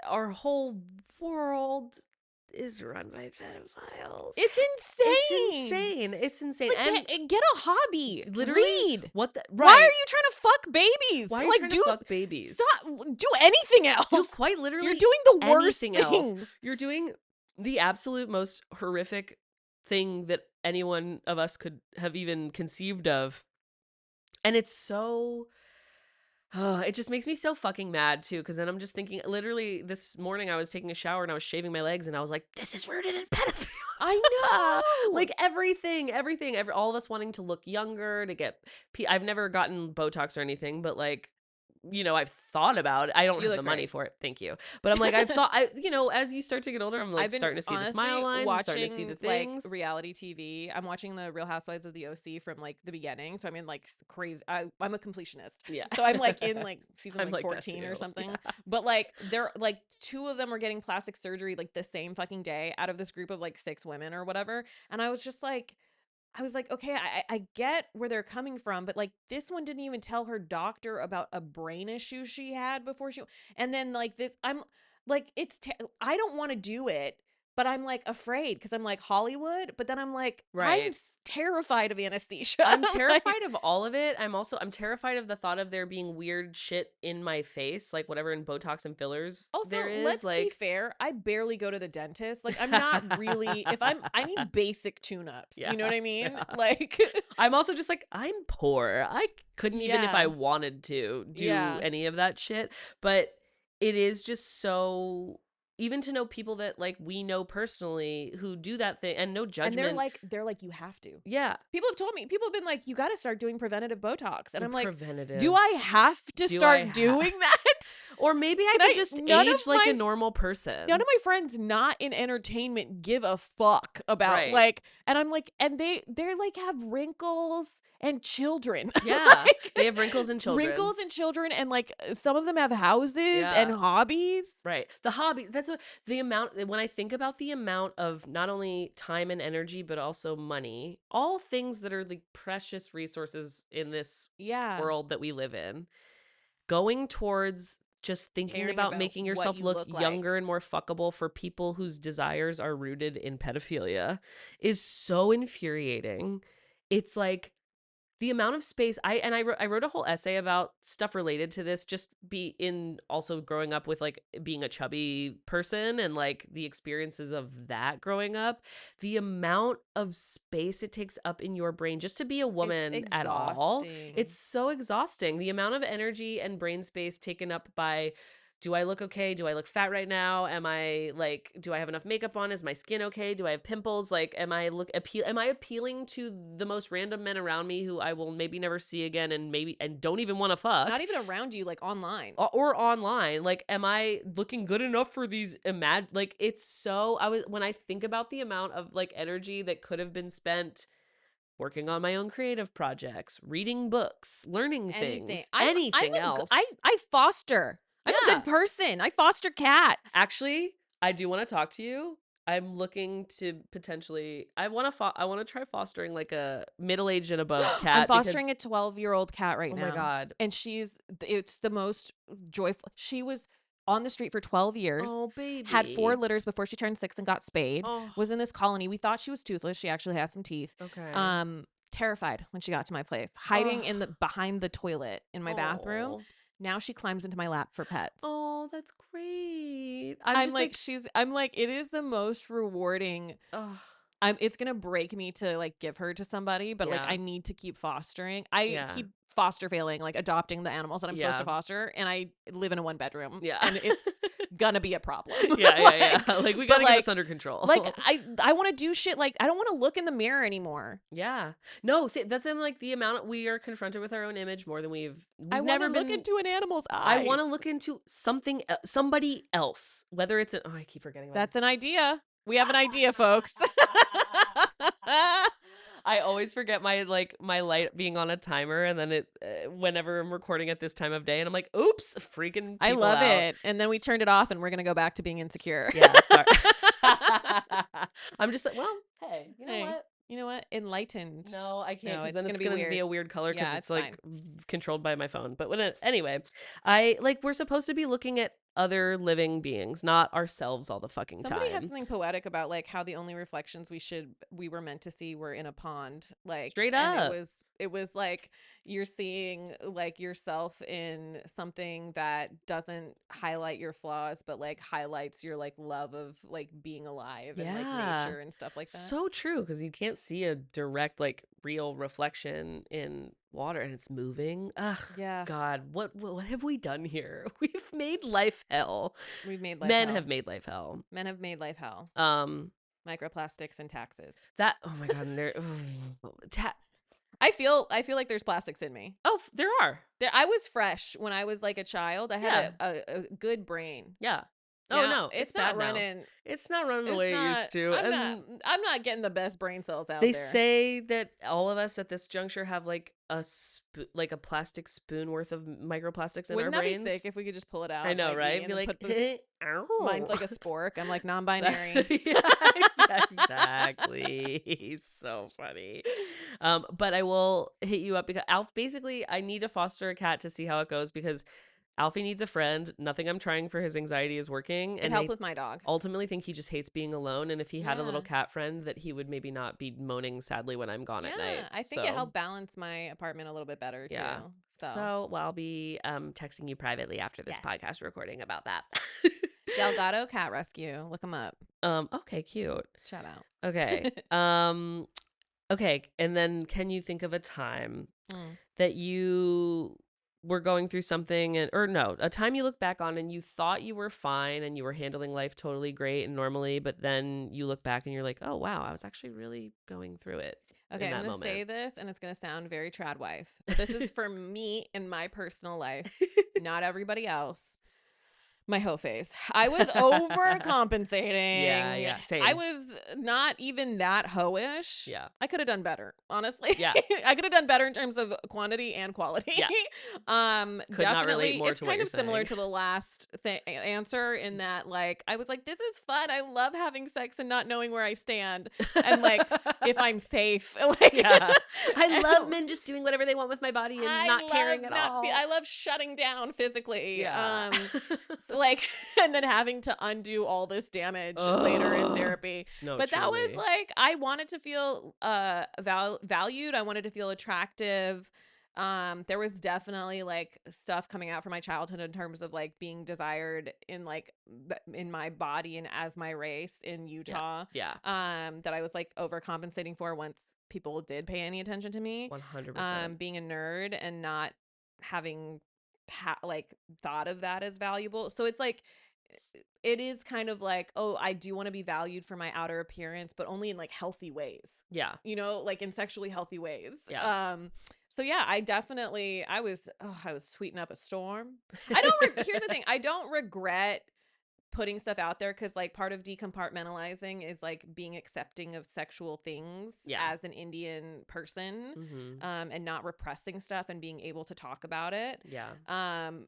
our whole world is run by pedophiles.
It's insane.
It's insane. It's insane.
Like,
And
get a hobby.
literally,
Read.
what the,
Why are
right.
you trying to fuck babies?
Why are you
like,
trying
do
to fuck babies?
Stop. Do anything else.
Do quite literally
You're doing the worst
anything
things.
else. You're doing the absolute most horrific thing that any one of us could have even conceived of. And it's so... it just makes me so fucking mad too, because then I'm just thinking, literally this morning I was taking a shower and I was shaving my legs and I was like, this is rooted in pedophilia.
I know.
Like everything, all of us wanting to look younger, to get, I've never gotten Botox or anything, but like, I've thought about it. I don't
You
have
look
the money
great.
for it. Thank you. But I'm like, I've thought, as you start to get older, I'm like
I've been
starting to see the
honestly
smile line, I'm starting to see
watching
the things.
like reality TV. I'm watching the Real Housewives of the OC from like the beginning. So I'm in like crazy. I'm a completionist.
Yeah.
So I'm like in like season
I'm
like
like that
14 or
too.
something.
Yeah.
But like they're like two of them were getting plastic surgery like the same fucking day out of this group of like 6 women or whatever. And I was just like, okay, I get where they're coming from, but like this one didn't even tell her doctor about a brain issue she had before and then like this, I'm like, I don't want to do it, but I'm like afraid because I'm like Hollywood, but then I'm like,
Right.
terrified of anesthesia.
I'm
Like,
terrified of all of it. I'm terrified of the thought of there being weird shit in my face, like whatever in Botox and fillers
also,
there is.
let's be
Like,
fair. I barely go to the dentist. Like, I'm not really, I need basic tune-ups.
yeah,
You know what I mean?
yeah.
Like,
I'm also just like, I'm poor. I couldn't even if I
yeah,
wanted to do
yeah.
any of that shit. But it is just so, even to know people that like we know personally who do that thing, and no
And
judgment.
they're like, you have to.
Yeah.
People have told me, people have been like, you got to start doing preventative Botox. And I'm like,
Preventative.
do I have to
Do I
start doing that?
Or maybe I
And
could just
none of
age like
my
a normal person.
None of my friends not in entertainment give a fuck about
Right.
like, and I'm like, and they're like have wrinkles and children.
Yeah.
Like,
They have wrinkles and children.
wrinkles and children, and like some of them have houses
Yeah.
and hobbies.
Right. The hobby, that's what the amount, when I think about the amount of not only time and energy, but also money, all things that are the precious resources in this
Yeah.
world that we live in, going towards just thinking
Caring
about
about
making
what
yourself
you
look
look like.
younger and more fuckable for people whose desires are rooted in pedophilia is so infuriating. It's like, the amount of space I wrote a whole essay about stuff related to this, just be in also growing up with like being a chubby person and like the experiences of that growing up, the amount of space it takes up in your brain just to be a woman at all. It's so exhausting. The amount of energy and brain space taken up by, do I look okay? Do I look fat right now? Am I like, do I have enough makeup on? Is my skin okay? Do I have pimples? Like, am I appealing to the most random men around me who I will maybe never see again and don't even want to fuck?
Not even around you, like online.
Or online. Like, am I looking good enough for these like, it's so, when I think about the amount of like energy that could have been spent working on my own creative projects, reading books, learning things, anything else.
I foster. I'm a good person. I foster cats.
Actually, I do want to talk to you. I'm looking to potentially, I want to try fostering like a middle-aged and above cat.
I'm fostering a 12-year-old cat right now.
Oh my God.
And it's the most joyful. She was on the street for 12 years.
Oh, baby.
Had 4 litters before she turned 6 and got spayed.
Oh.
Was in this colony. We thought she was toothless. She actually has some teeth.
Okay.
Terrified when she got to my place. Hiding behind the toilet in my bathroom. Now she climbs into my lap for pets.
Oh, that's great.
I'm like, it is the most rewarding. It's gonna break me to like give her to somebody, but like I need to keep fostering. I keep foster failing, like adopting the animals that I'm supposed to foster, and I live in a 1-bedroom. Yeah, and it's gonna be a problem.
Yeah. Like we gotta get this under control.
Like I want to do shit. Like I don't want to look in the mirror anymore.
Yeah, no, see, that's in like the amount we are confronted with our own image more than we've
I
never
look into an animal's eyes.
I want to look into somebody else, whether it's I keep forgetting about
that's an idea. We have an idea, folks.
I always forget my light being on a timer, and then it whenever I'm recording at this time of day, and I'm like, oops, freaking
I love
out.
it. And then we turned it off, and we're gonna go back to being insecure.
Yeah, sorry. I'm just like, well, hey, you know what?
You know what? Enlightened.
No, I can't.
No,
because then it's
gonna
be a weird color because it's like
fine.
controlled by my phone. But anyway, we're supposed to be looking at other living beings, not ourselves all the fucking
Somebody
time.
had something poetic about like how the only reflections we were meant to see were in a pond. Like
straight up.
And it was like you're seeing like yourself in something that doesn't highlight your flaws, but like highlights your like love of like being alive and like nature and stuff like that.
So true, because you can't see a direct like real reflection in water and it's moving. Ugh. Yeah. God, what have we done here? We've made life hell. Men have made life hell.
Men have made life hell. Microplastics and taxes.
That oh my God, and they're
I feel like there's plastics in me.
Oh, there are.
I was fresh when I was like a child. I had a good brain.
Yeah. Oh no,
it's not running.
Now. It's not running the way it used to.
I'm not getting the best brain cells out
there. They
there.
say that all of us at this juncture have like a plastic spoon worth of microplastics in our brains.
Wouldn't that be sick if we could just pull it out?
I know, right? Be like,
mine's like a spork. I'm like non-binary.
Yeah, exactly. So funny. But I will hit you up because Alf. Basically, I need to foster a cat to see how it goes because Alfie needs a friend. Nothing I'm trying for his anxiety is working.
It
And
helped
I
with my dog.
ultimately think he just hates being alone. And if he had a little
Yeah.
cat friend, that he would maybe not be moaning sadly when I'm gone at night.
Yeah, I think it
So,
helped balance my apartment a little bit better
yeah.
too. So,
So, well, I'll be texting you privately after this
yes.
podcast recording about that.
Delgado Cat Rescue. Look them up.
Okay, cute.
Shout out.
Okay. Okay, and then can you think of a time
Mm.
that you were going through something or no, a time you look back on and you thought you were fine and you were handling life totally great and normally, but then you look back and you're like, "Oh, wow, I was actually really going through it
Okay,
in
I'm
that
going to say
moment."
this and it's going to sound very trad wife, but this is for me in my personal life, not everybody else. My hoe phase. I was overcompensating.
Yeah,
I
same.
was not even that hoish.
Yeah.
I could have done better, honestly.
Yeah.
I could have done better in terms of quantity and quality.
Yeah. Could not relate
Definitely.
more
It's
to what
kind
you're
of similar
saying.
to the last answer in that, like, I was like, this is fun. I love having sex and not knowing where I stand and like if I'm safe. Like,
Yeah. I love men just doing whatever they want with my body and
I
not
love
caring at
not.
all.
I love shutting down physically.
Yeah.
So like, and then having to undo all this damage later in
Ugh.
therapy.
No,
But that was
truly.
like, I wanted to feel valued. I wanted to feel attractive. There was definitely like stuff coming out from my childhood in terms of like being desired in like in my body and as my race in Utah.
Yeah.
That I was like overcompensating for once people did pay any attention to me.
100%.
Being a nerd and not having like thought of that as valuable. So it's like it is kind of like, oh, I do want to be valued for my outer appearance, but only in like healthy ways.
Yeah.
You know, like in sexually healthy ways.
Yeah.
So yeah, I was sweeting up a storm. Here's the thing. I don't regret putting stuff out there because like part of decompartmentalizing is like being accepting of sexual things
Yeah.
as an Indian person,
Mm-hmm.
and not repressing stuff and being able to talk about it.
Yeah.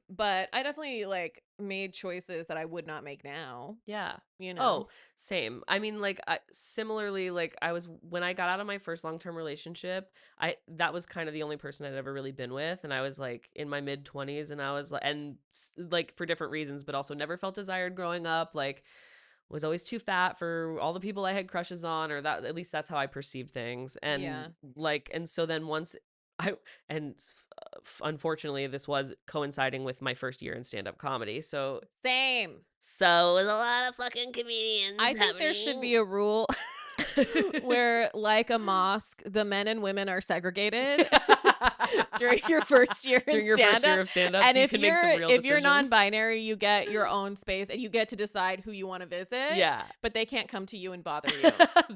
But I definitely like made choices that I would not make now,
Yeah.
you know.
Oh, same. I mean, like, similarly, like, when I got out of my first long-term relationship, that was kind of the only person I'd ever really been with. And I was like in my mid 20s and I was like, like for different reasons, but also never felt desired growing up. Like, was always too fat for all the people I had crushes on, or that, at least that's how I perceived things.
Yeah.
And like, and so then once I, and unfortunately, this was coinciding with my first year in stand-up comedy. So
Same.
it was a lot of fucking comedians.
I think there should be a rule where, like a mosque, the men and women are segregated during your first year
during
in
your first year
stand-up.
of stand-up,
And
so you
if
can make some real
you're
decisions.
non-binary, you get your own space and you get to decide who you want to visit.
Yeah.
But they can't come to you and bother you.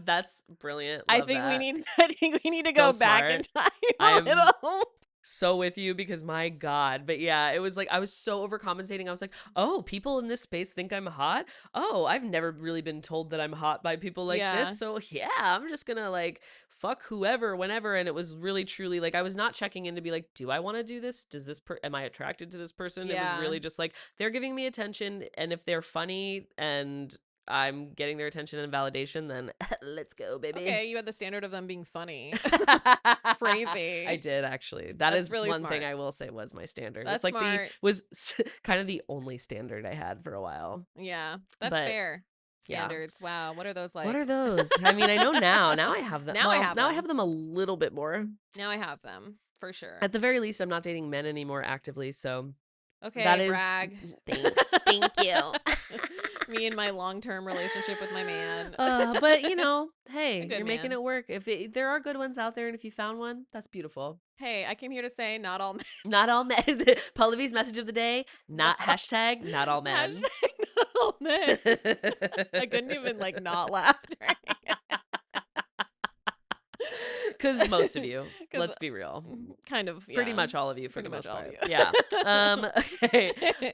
That's brilliant.
I
Love
think
that.
we need to go
So
back in
smart.
time
I
a
am
little.
so with you because my God. But yeah, it was like I was so overcompensating. I was like, oh, people in this space think I'm hot. Oh, I've never really been told that I'm hot by people like
Yeah.
this. So yeah, I'm just gonna like fuck whoever, whenever. And it was really truly like I was not checking in to be like, do I want to do this? Does this am I attracted to this person? It was
Yeah.
really just like they're giving me attention, and if they're funny and I'm getting their attention and validation, then let's go, baby.
Okay, you had the standard of them being funny. Crazy.
I did actually.
That's
Is
really
one thing
smart.
I will say was my standard.
That's
It's like
smart.
was kind of the only standard I had for a while.
Yeah, that's
But,
fair.
yeah.
Standards. Wow, what are those like?
What are those? I mean, I know now. Now I have them.
Now I
Well,
have
now I
them.
have them a little bit more.
Now I have them for sure.
At the very least, I'm not dating men anymore actively, so
Okay,
that is
brag.
Thanks. Thank you.
Me and my long-term relationship with my man.
But you know, hey,
good
you're making
man.
it work. There are good ones out there, and if you found one, that's beautiful.
Hey, I came here to say not all men.
Not all men. Pallavi's message of the day: not hashtag not all men.
Hashtag not all men. I couldn't even like not laugh during it.
Because most of you, let's be real,
kind of,
pretty
yeah.
much all of you for
Pretty
the
much
most
all of
part.
you.
Yeah. Okay.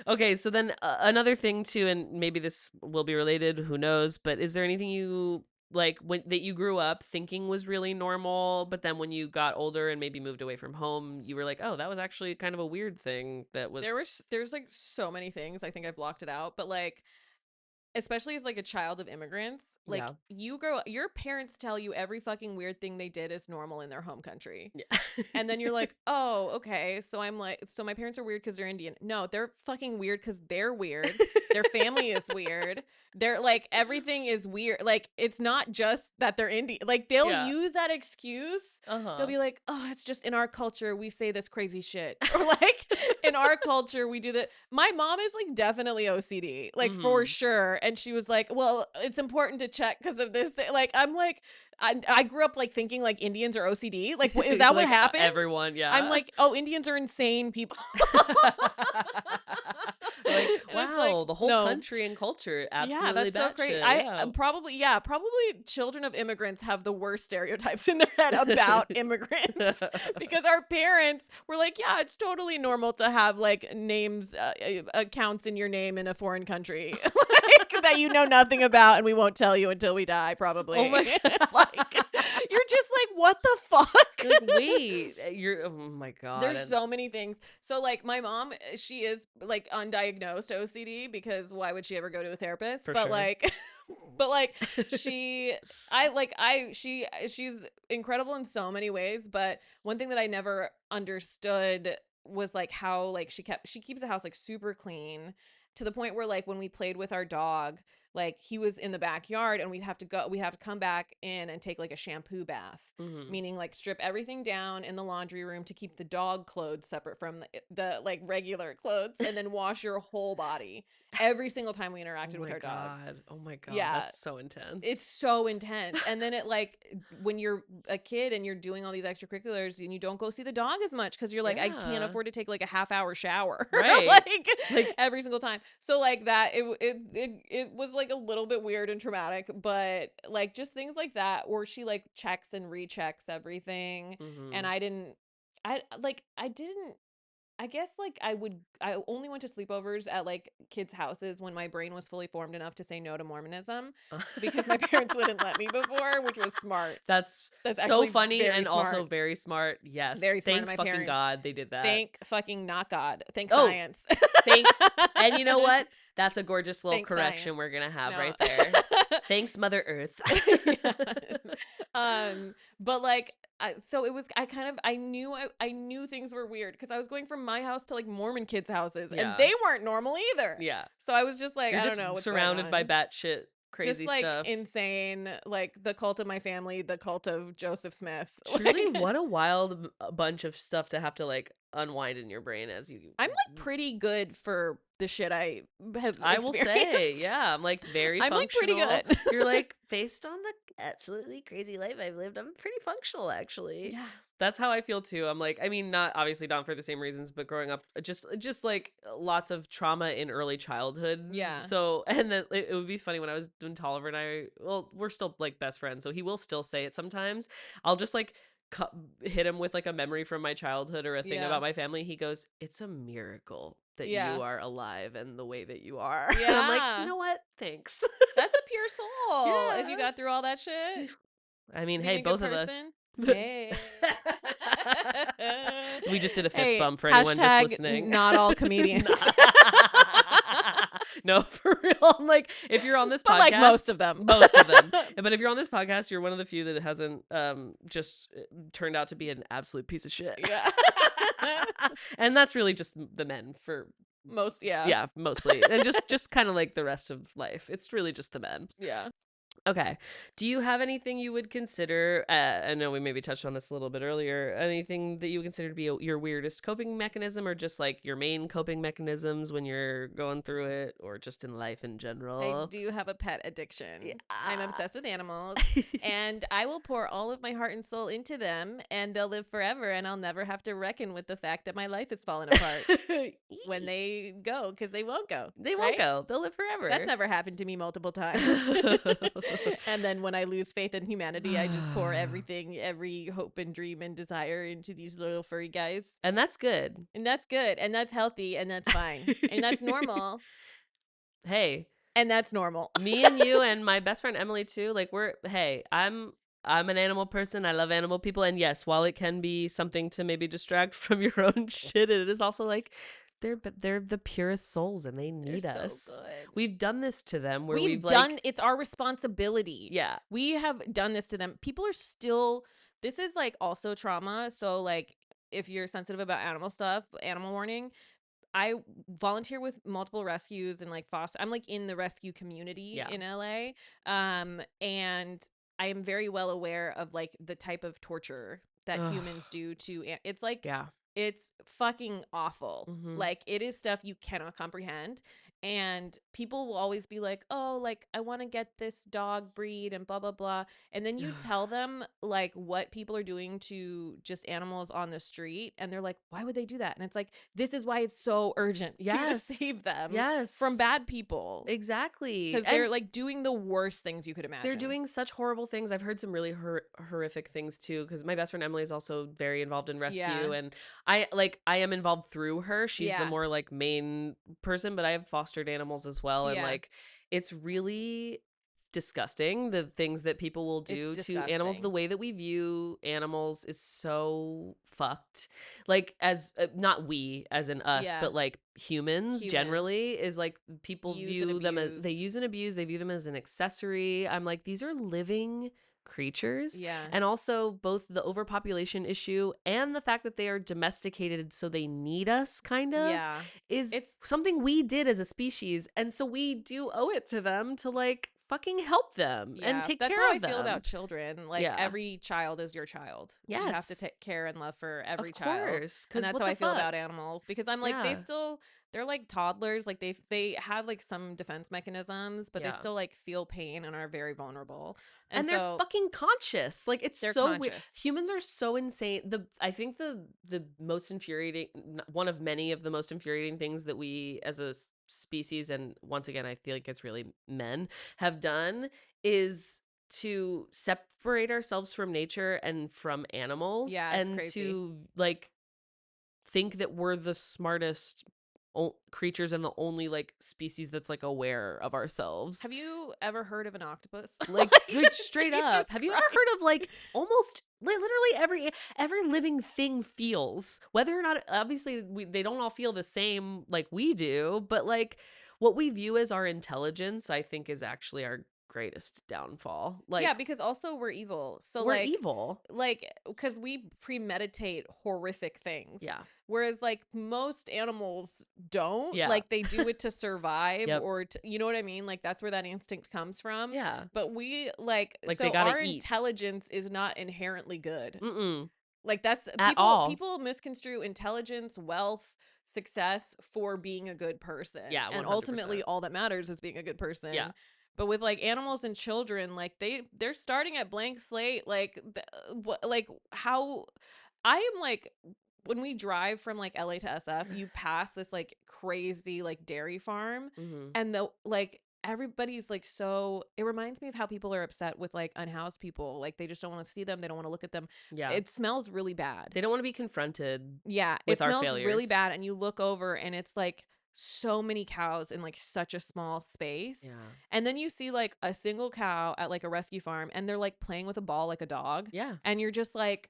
Okay. So then another thing too, and maybe this will be related. Who knows? But is there anything you like that you grew up thinking was really normal, but then when you got older and maybe moved away from home, you were like, oh, that was actually kind of a weird thing that was.
There's like so many things. I think I blocked it out, but like especially as like a child of immigrants, like you grow up, your parents tell you every fucking weird thing they did is normal in their home country.
Yeah.
And then you're like, oh, okay. So I'm like, so my parents are weird because they're Indian. No, they're fucking weird because they're weird. Their family is weird. They're like, everything is weird. Like, it's not just that they're Indian. Like, they'll use that excuse. They'll be like, oh, it's just in our culture, we say this crazy shit. Or like, in our culture, we do that. My mom is like definitely OCD, like for sure. And she was like, well, it's important to check because of this thing. Like, I'm like, I grew up like thinking like Indians are OCD. Like, is that what happened?
Everyone, yeah.
I'm like, oh, Indians are insane people.
Like, wow, like, the whole country and culture absolutely.
Yeah, that's so crazy. Probably children of immigrants have the worst stereotypes in their head about immigrants because our parents were like, yeah, it's totally normal to have like names, accounts in your name in a foreign country. Like, that you know nothing about, and we won't tell you until we die, probably.
Oh my God.
Like, you're just like, what the fuck?
Like, wait, oh my God.
There's so many things. So like my mom, she is like undiagnosed OCD because why would she ever go to a therapist? But like, she's incredible in so many ways. But one thing that I never understood was like how like she keeps the house like super clean, to the point where like when we played with our dog, like he was in the backyard and we have to come back in and take like a shampoo bath, meaning like strip everything down in the laundry room to keep the dog clothes separate from the like regular clothes, and then wash your whole body every single time we interacted with our dog.
Oh my God. Yeah. That's so intense.
It's so intense. And then it like, when you're a kid and you're doing all these extracurriculars and you don't go see the dog as much because you're like, I can't afford to take like a half-hour shower.
Right.
like every single time. So like that, it was like a little bit weird and traumatic, but like just things like that where she like checks and rechecks everything. And I guess like I only went to sleepovers at like kids' houses when my brain was fully formed enough to say no to Mormonism, because my parents wouldn't let me before, which was smart.
That's so funny and smart. Also very smart. Yes.
Very smart.
Thank
my
fucking
parents.
God they did that.
Thank fucking not God. Thank science.
And you know what? That's a gorgeous little
Thanks,
correction
science.
We're going to have right there. Thanks, Mother Earth.
But like, so it was, I knew things were weird because I was going from my house to like Mormon kids' houses, and they weren't normal either.
Yeah.
So I was just like,
I
don't know what's
surrounded by batshit crazy
just like
stuff.
Insane, like the cult of my family, the cult of Joseph Smith.
Truly, what a wild bunch of stuff to have to like unwind in your brain as you.
I'm like pretty good for the shit I have experienced.
I will say, yeah, I'm like very functional.
I'm like pretty good.
You're like, based on the absolutely crazy life I've lived, I'm pretty functional actually.
Yeah.
That's how I feel too. I'm like, I mean, not obviously not for the same reasons, but growing up, just like lots of trauma in early childhood.
Yeah.
So, and then it would be funny when Tolliver and we're still like best friends, so he will still say it sometimes. I'll just like hit him with like a memory from my childhood or a thing about my family. He goes, "It's a miracle that you are alive and the way that you are."
Yeah.
And I'm like, you know what? Thanks.
That's a pure soul.
Yeah.
If you got through all that shit.
I mean, hey, both of us.
Hey.
We just did a fist bump for anyone just listening.
Not all comedians.
No, for real. I'm like, if you're on this podcast,
like most of them.
But if you're on this podcast, you're one of the few that hasn't just turned out to be an absolute piece of shit.
Yeah.
And that's really just the men for
most. Yeah.
Yeah, mostly. And just kind of like the rest of life. It's really just the men.
Yeah.
Okay. Do you have anything you would consider, I know we maybe touched on this a little bit earlier, anything that you would consider to be your weirdest coping mechanism, or just like your main coping mechanisms when you're going through it, or just in life in general?
I do have a pet addiction. Yeah. I'm obsessed with animals and I will pour all of my heart and soul into them and they'll live forever, and I'll never have to reckon with the fact that my life is falling apart when they go, because they won't go.
They won't go. They'll live forever.
That's never happened to me multiple times. And then when I lose faith in humanity, I just pour everything, every hope and dream and desire into these little furry guys.
And that's good.
And that's good. And that's healthy. And that's fine. And that's normal.
Hey.
And that's normal.
Me and you and my best friend Emily too. Like I'm an animal person. I love animal people. And yes, while it can be something to maybe distract from your own shit, it is also like, they're the purest souls and they need
They're so
us.
good.
We've done this to them where
We've
like
done, it's our responsibility.
yeah.
We have done this to them. People are still, this is like also trauma. So like if you're sensitive about animal stuff, animal warning, I volunteer with multiple rescues and like foster. I'm like in the rescue community
Yeah.
in LA. And I am very well aware of like the type of torture that
Ugh.
humans do to it's like
Yeah.
it's fucking awful.
Mhm.
Like it is stuff you cannot comprehend. And people will always be like, "Oh, like I want to get this dog breed and blah blah blah." And then you tell them like what people are doing to just animals on the street and they're like, "Why would they do that?" And it's like, "This is why it's so urgent for you to
Yes.
save them
Yes.
from bad people."
Exactly.
Because they're like doing the worst things you could imagine.
They're doing such horrible things. I've heard some really horrific things too, because my best friend Emily is also very involved in rescue,
Yeah.
and I am involved through her. She's the
Yeah.
more like main person, but I have fostered animals as well, and
Yeah.
like it's really disgusting the things that people will do
It's
to animals.
disgusting.
The way that we view animals is so fucked. Like as not we as in us,
Yeah.
but like humans generally is like people
Use and
view them as they
abuse.
use and abuse. They view them as an accessory. I'm like, these are living creatures.
Yeah.
And also both the overpopulation issue and the fact that they are domesticated so they need us kind of
Yeah.
is
It's
something we did as a species. And so we do owe it to them to like fucking help them and take
that's
care
how
of
I feel
them.
about children. Like
Yeah.
every child is your child. You have to
Yes.
take care and love for every
Of
child.
course, 'cause
And that's
what
how
the
I feel about
fuck?
animals because I'm like
Yeah.
they're like toddlers. Like they have like some defense mechanisms, but they
Yeah.
still like feel pain and are very vulnerable.
And they're
so
fucking conscious. Like it's
they're
so weird.
conscious.
Humans are so insane. I think the most infuriating, one of many of the most infuriating things that we as a species, and once again I feel like it's really men, have done is to separate ourselves from nature and from animals,
Yeah, it's
and
crazy.
to like think that we're the smartest creatures and the only like species that's like aware of ourselves.
Have you ever heard of an octopus?
Like straight up.
Jesus
Have you ever
Christ.
heard of like almost literally every living thing feels, whether or not obviously they don't all feel the same like we do, but like what we view as our intelligence, I think is actually our greatest downfall. Like
Yeah, because also we're evil. So
we're
like
evil.
like because we premeditate horrific things.
Yeah.
Whereas like most animals don't.
Yeah.
Like they do it to survive
Yep.
or to, you know what I mean? Like that's where that instinct comes from.
Yeah.
But we like
Like
so
they gotta
our
eat.
intelligence is not inherently good.
Mm-mm.
Like that's
At all.
people misconstrue intelligence, wealth, success for being a good person.
Yeah,
and
100%.
ultimately all that matters is being a good person.
Yeah.
But with like animals and children, like they're starting at blank slate. Like like how I am like when we drive from like LA to SF, you pass this like crazy like dairy farm,
Mm-hmm.
and the like everybody's like so it reminds me of how people are upset with like unhoused people. Like they just don't want to see them, they don't want to look at them.
Yeah.
It smells really bad.
They don't want to be confronted.
Yeah,
with
it
our
smells really
failures.
bad, and you look over and it's like so many cows in like such a small space.
Yeah.
And then you see like a single cow at like a rescue farm and they're like playing with a ball like a dog.
Yeah.
And you're just like,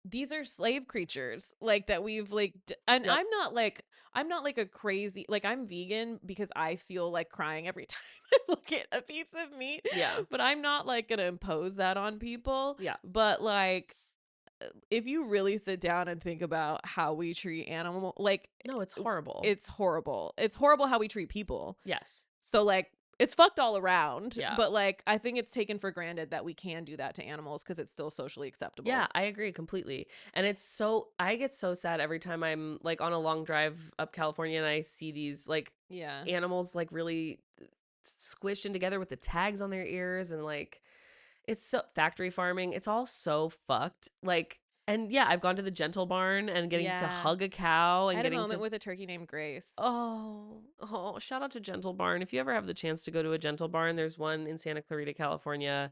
these are slave creatures like that we've like and
Yep.
I'm not like a crazy like I'm vegan because I feel like crying every time I look at a piece of meat.
Yeah.
But I'm not like gonna impose that on people.
Yeah.
But like if you really sit down and think about how we treat animal like
No, it's horrible.
it's horrible. It's horrible how we treat people.
Yes.
So like it's fucked all around.
Yeah.
But like I think it's taken for granted that we can do that to animals because it's still socially acceptable.
Yeah, I agree completely. And I get so sad every time I'm like on a long drive up California and I see these like
Yeah.
animals like really squished in together with the tags on their ears, and like it's so factory farming. It's all so fucked. Like, and yeah, I've gone to the Gentle Barn and getting to
Yeah.
hug a cow and
I had a
getting
moment
to
with a turkey named Grace.
oh, shout out to Gentle Barn. If you ever have the chance to go to a Gentle Barn, there's one in Santa Clarita, California.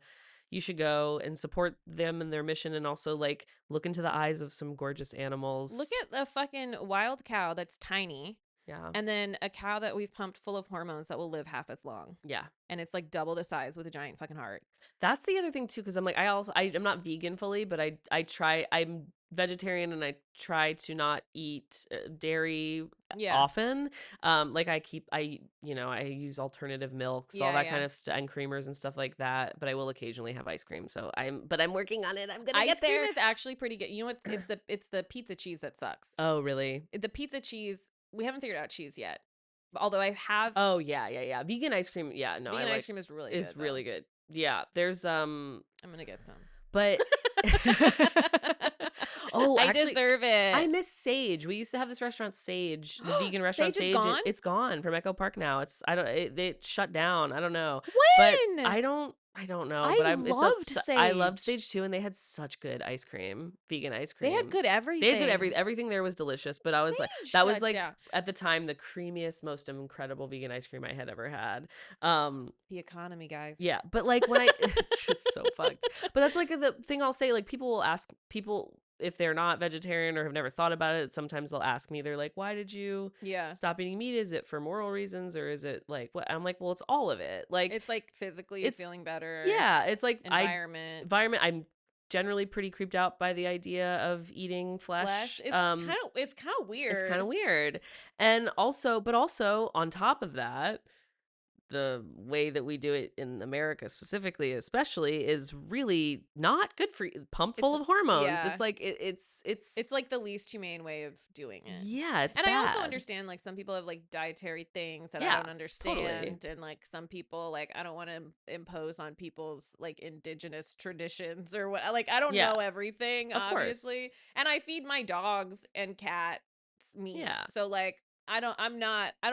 You should go and support them and their mission, and also like look into the eyes of some gorgeous animals.
Look at a fucking wild cow that's tiny.
Yeah.
And then a cow that we've pumped full of hormones that will live half as long.
Yeah.
And it's like double the size with a giant fucking heart.
That's the other thing too, because I'm like I'm not vegan fully, but I'm vegetarian and I try to not eat dairy
Yeah.
often. Like I use alternative milks, all
Yeah,
that
yeah.
kind of stuff, and creamers and stuff like that. But I will occasionally have ice cream. So I'm working on it. I'm gonna
Ice
get
cream
there.
is actually pretty good. You know what? It's the pizza cheese that sucks.
Oh, really?
The pizza cheese, we haven't figured out cheese yet. Although I have
Oh, yeah. Vegan ice cream. Yeah, no,
vegan
I
ice
like
cream is really
is
good though.
really good. Yeah, there's
I'm gonna get some.
but oh,
I
actually,
deserve it.
I miss Sage. We used to have this restaurant, Sage, the vegan restaurant
Sage is
Sage.
gone?
It's gone from Echo Park now. It shut down. I don't know.
When?
But I don't know.
I
But
loved
I loved
Sage.
Sage too, and they had such good ice cream, vegan ice
They
cream.
had good everything.
They had good everything there was delicious. But I was like,
Sage
that was
shut
like
down.
at the time the creamiest, most incredible vegan ice cream I had ever had.
The economy, guys.
Yeah, but like when it's so fucked. But that's like the thing I'll say. Like people will ask people if they're not vegetarian or have never thought about it. Sometimes they'll ask me. They're like, "Why did you stop eating meat? Is it for moral reasons or is it like what?" I'm like, "Well, it's all of it. Like
It's like physically
it's
feeling better.
yeah. It's like
environment.
I'm generally pretty creeped out by the idea of eating flesh.
It's kind of weird.
It's kind of weird, and also on top of that, the way that we do it in America specifically, especially, is really not good for you. Pump full of hormones.
Yeah.
It's like it's
like the least humane way of doing it.
Yeah, it's
and
bad.
I also understand like some people have like dietary things that I don't understand, and like some people like I don't want to impose on people's like indigenous traditions or what. Like I don't know everything, obviously, and I feed my dogs and cats meat. Yeah. So like I don't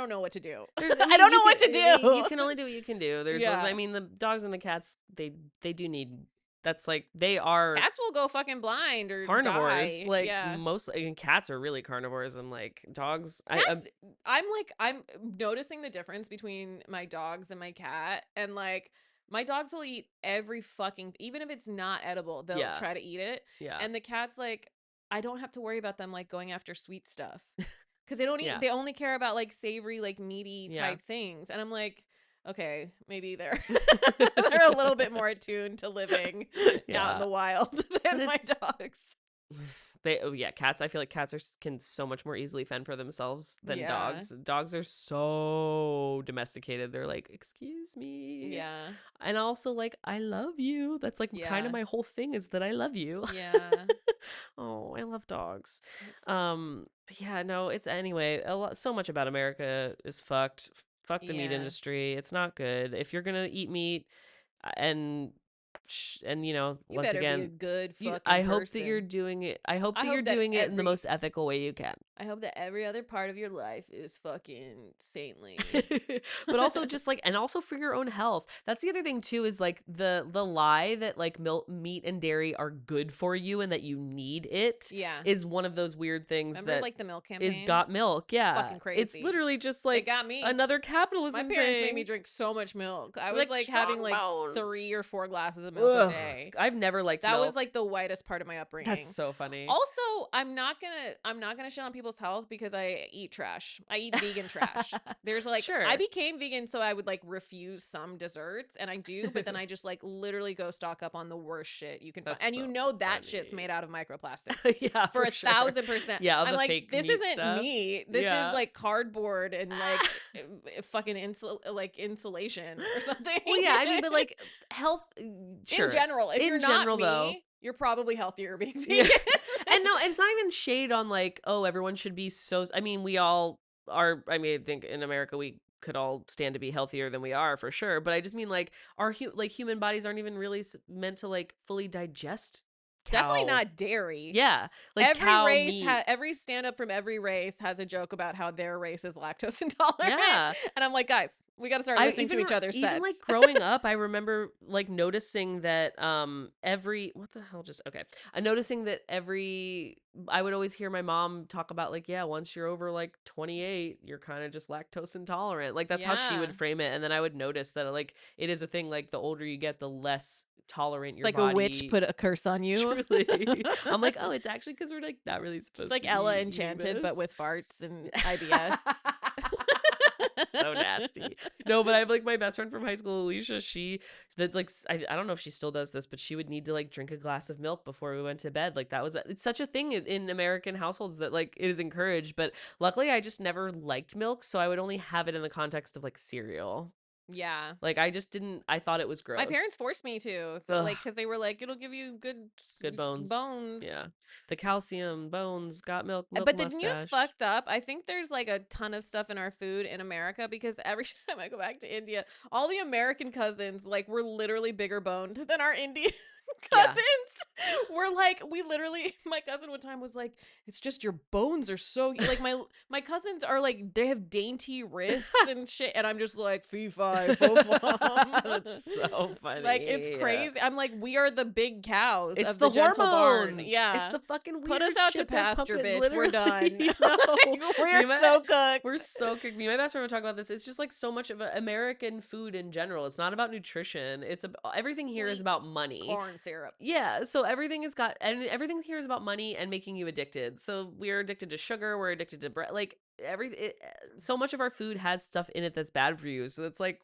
know what to do. I don't know what to do.
You can only do what you can do. I mean, the dogs and the cats, they do need, that's like, they are.
Cats will go fucking blind or
carnivores.
Die.
Like and cats are really carnivores, and like dogs.
I'm noticing the difference between my dogs and my cat, and like my dogs will eat every fucking, even if it's not edible, they'll try to eat it. Yeah. And the cats, like, I don't have to worry about them like going after sweet stuff. Because they don't eat, they only care about like savory, like meaty type things. And I'm like, okay, maybe they're a little bit more attuned to living out in the wild than my dogs.
Cats. I feel like cats can so much more easily fend for themselves than dogs. Dogs are so domesticated. They're like, excuse me. Yeah. And also like, I love you. That's like kind of my whole thing is that I love you. Yeah. Oh, I love dogs. But yeah, no, it's anyway, so much about America is fucked. Fuck the meat industry. It's not good. If you're gonna eat meat and you know,
you
once
better
again,
be a good fucking
I hope
person.
that you're doing it. I hope that you're doing it in the most ethical way you can.
I hope that every other part of your life is fucking saintly.
But also just like, and also for your own health. That's the other thing too, is like the lie that like meat and dairy are good for you and that you need it. Yeah. Is one of those weird things. Remember,
that like the milk campaign?
Is got milk. Yeah.
Fucking crazy.
It's literally just like
it got me.
Another capitalism
My parents
thing.
made me drink so much milk. I was like having like 3 or 4 glasses of milk a day.
I've never liked
that
milk.
was like the whitest part of my upbringing.
That's so funny.
Also, I'm not gonna shit on people's health because I eat trash. I eat vegan trash. There's like I became vegan so I would like refuse some desserts, and I do, but then I just like literally go stock up on the worst shit you can find. And you know that shit's made out of microplastics. Yeah, for 1,000%. Yeah,
I'm
like,
fake
this
meat
isn't
stuff.
meat. This is like cardboard and like fucking insulation or something.
Well, yeah, I mean, but like health, sure.
In general, if you're not me, though, you're probably healthier being vegan.
And no, it's not even shade on like, oh, everyone should be so. I mean, we all are. I mean, I think in America we could all stand to be healthier than we are for sure. But I just mean like our human bodies aren't even really meant to like fully digest.
Definitely not dairy.
Yeah, like
every race, every stand-up from every race has a joke about how their race is lactose intolerant. Yeah, and I'm like, guys, we got to start listening to each other's sets.
Even like growing up, I remember like noticing that noticing that I would always hear my mom talk about like, yeah, once you're over like 28, you're kind of just lactose intolerant. Like that's how she would frame it, and then I would notice that like it is a thing. Like the older you get, the less tolerant your body.
Like a witch put a curse on you.
Truly. I'm like, oh, it's actually because we're like not really supposed
to. It's like
be
Ella Enchanted, but with farts and IBS.
So nasty. No, but I have like my best friend from high school, Alicia. That's like, I don't know if she still does this, but she would need to like drink a glass of milk before we went to bed. Like it's such a thing in American households that like it is encouraged. But luckily, I just never liked milk, so I would only have it in the context of like cereal.
Yeah.
Like I just didn't. I thought it was gross.
My parents forced me to, like, because they were like, it'll give you
good bones.
Bones.
Yeah, the calcium, bones, got milk
But the
mustache.
you know what's fucked up? I think there's like a ton of stuff in our food in America because every time I go back to India, all the American cousins like we're literally bigger boned than our Indian cousins. We're like, we literally, my cousin one time was like, it's just your bones are so like my cousins are like they have dainty wrists and shit, and I'm just like fee fi fo fum.
That's so funny.
Like it's crazy. I'm like, we are the big cows.
It's
of
the
gentle
hormones.
barn. Yeah,
it's the fucking weird
put us out to
shit they're
pasture,
pumping,
bitch. We're done.
Like,
We're so cooked.
We're so cooked. Me and my best friend would talk about this. It's just like so much of American food in general. It's not about nutrition. It's everything here is about money.
Corn syrup.
Yeah, so everything here is about money and making you addicted. So we're addicted to sugar. We're addicted to bread. Like so much of our food has stuff in it that's bad for you. So it's like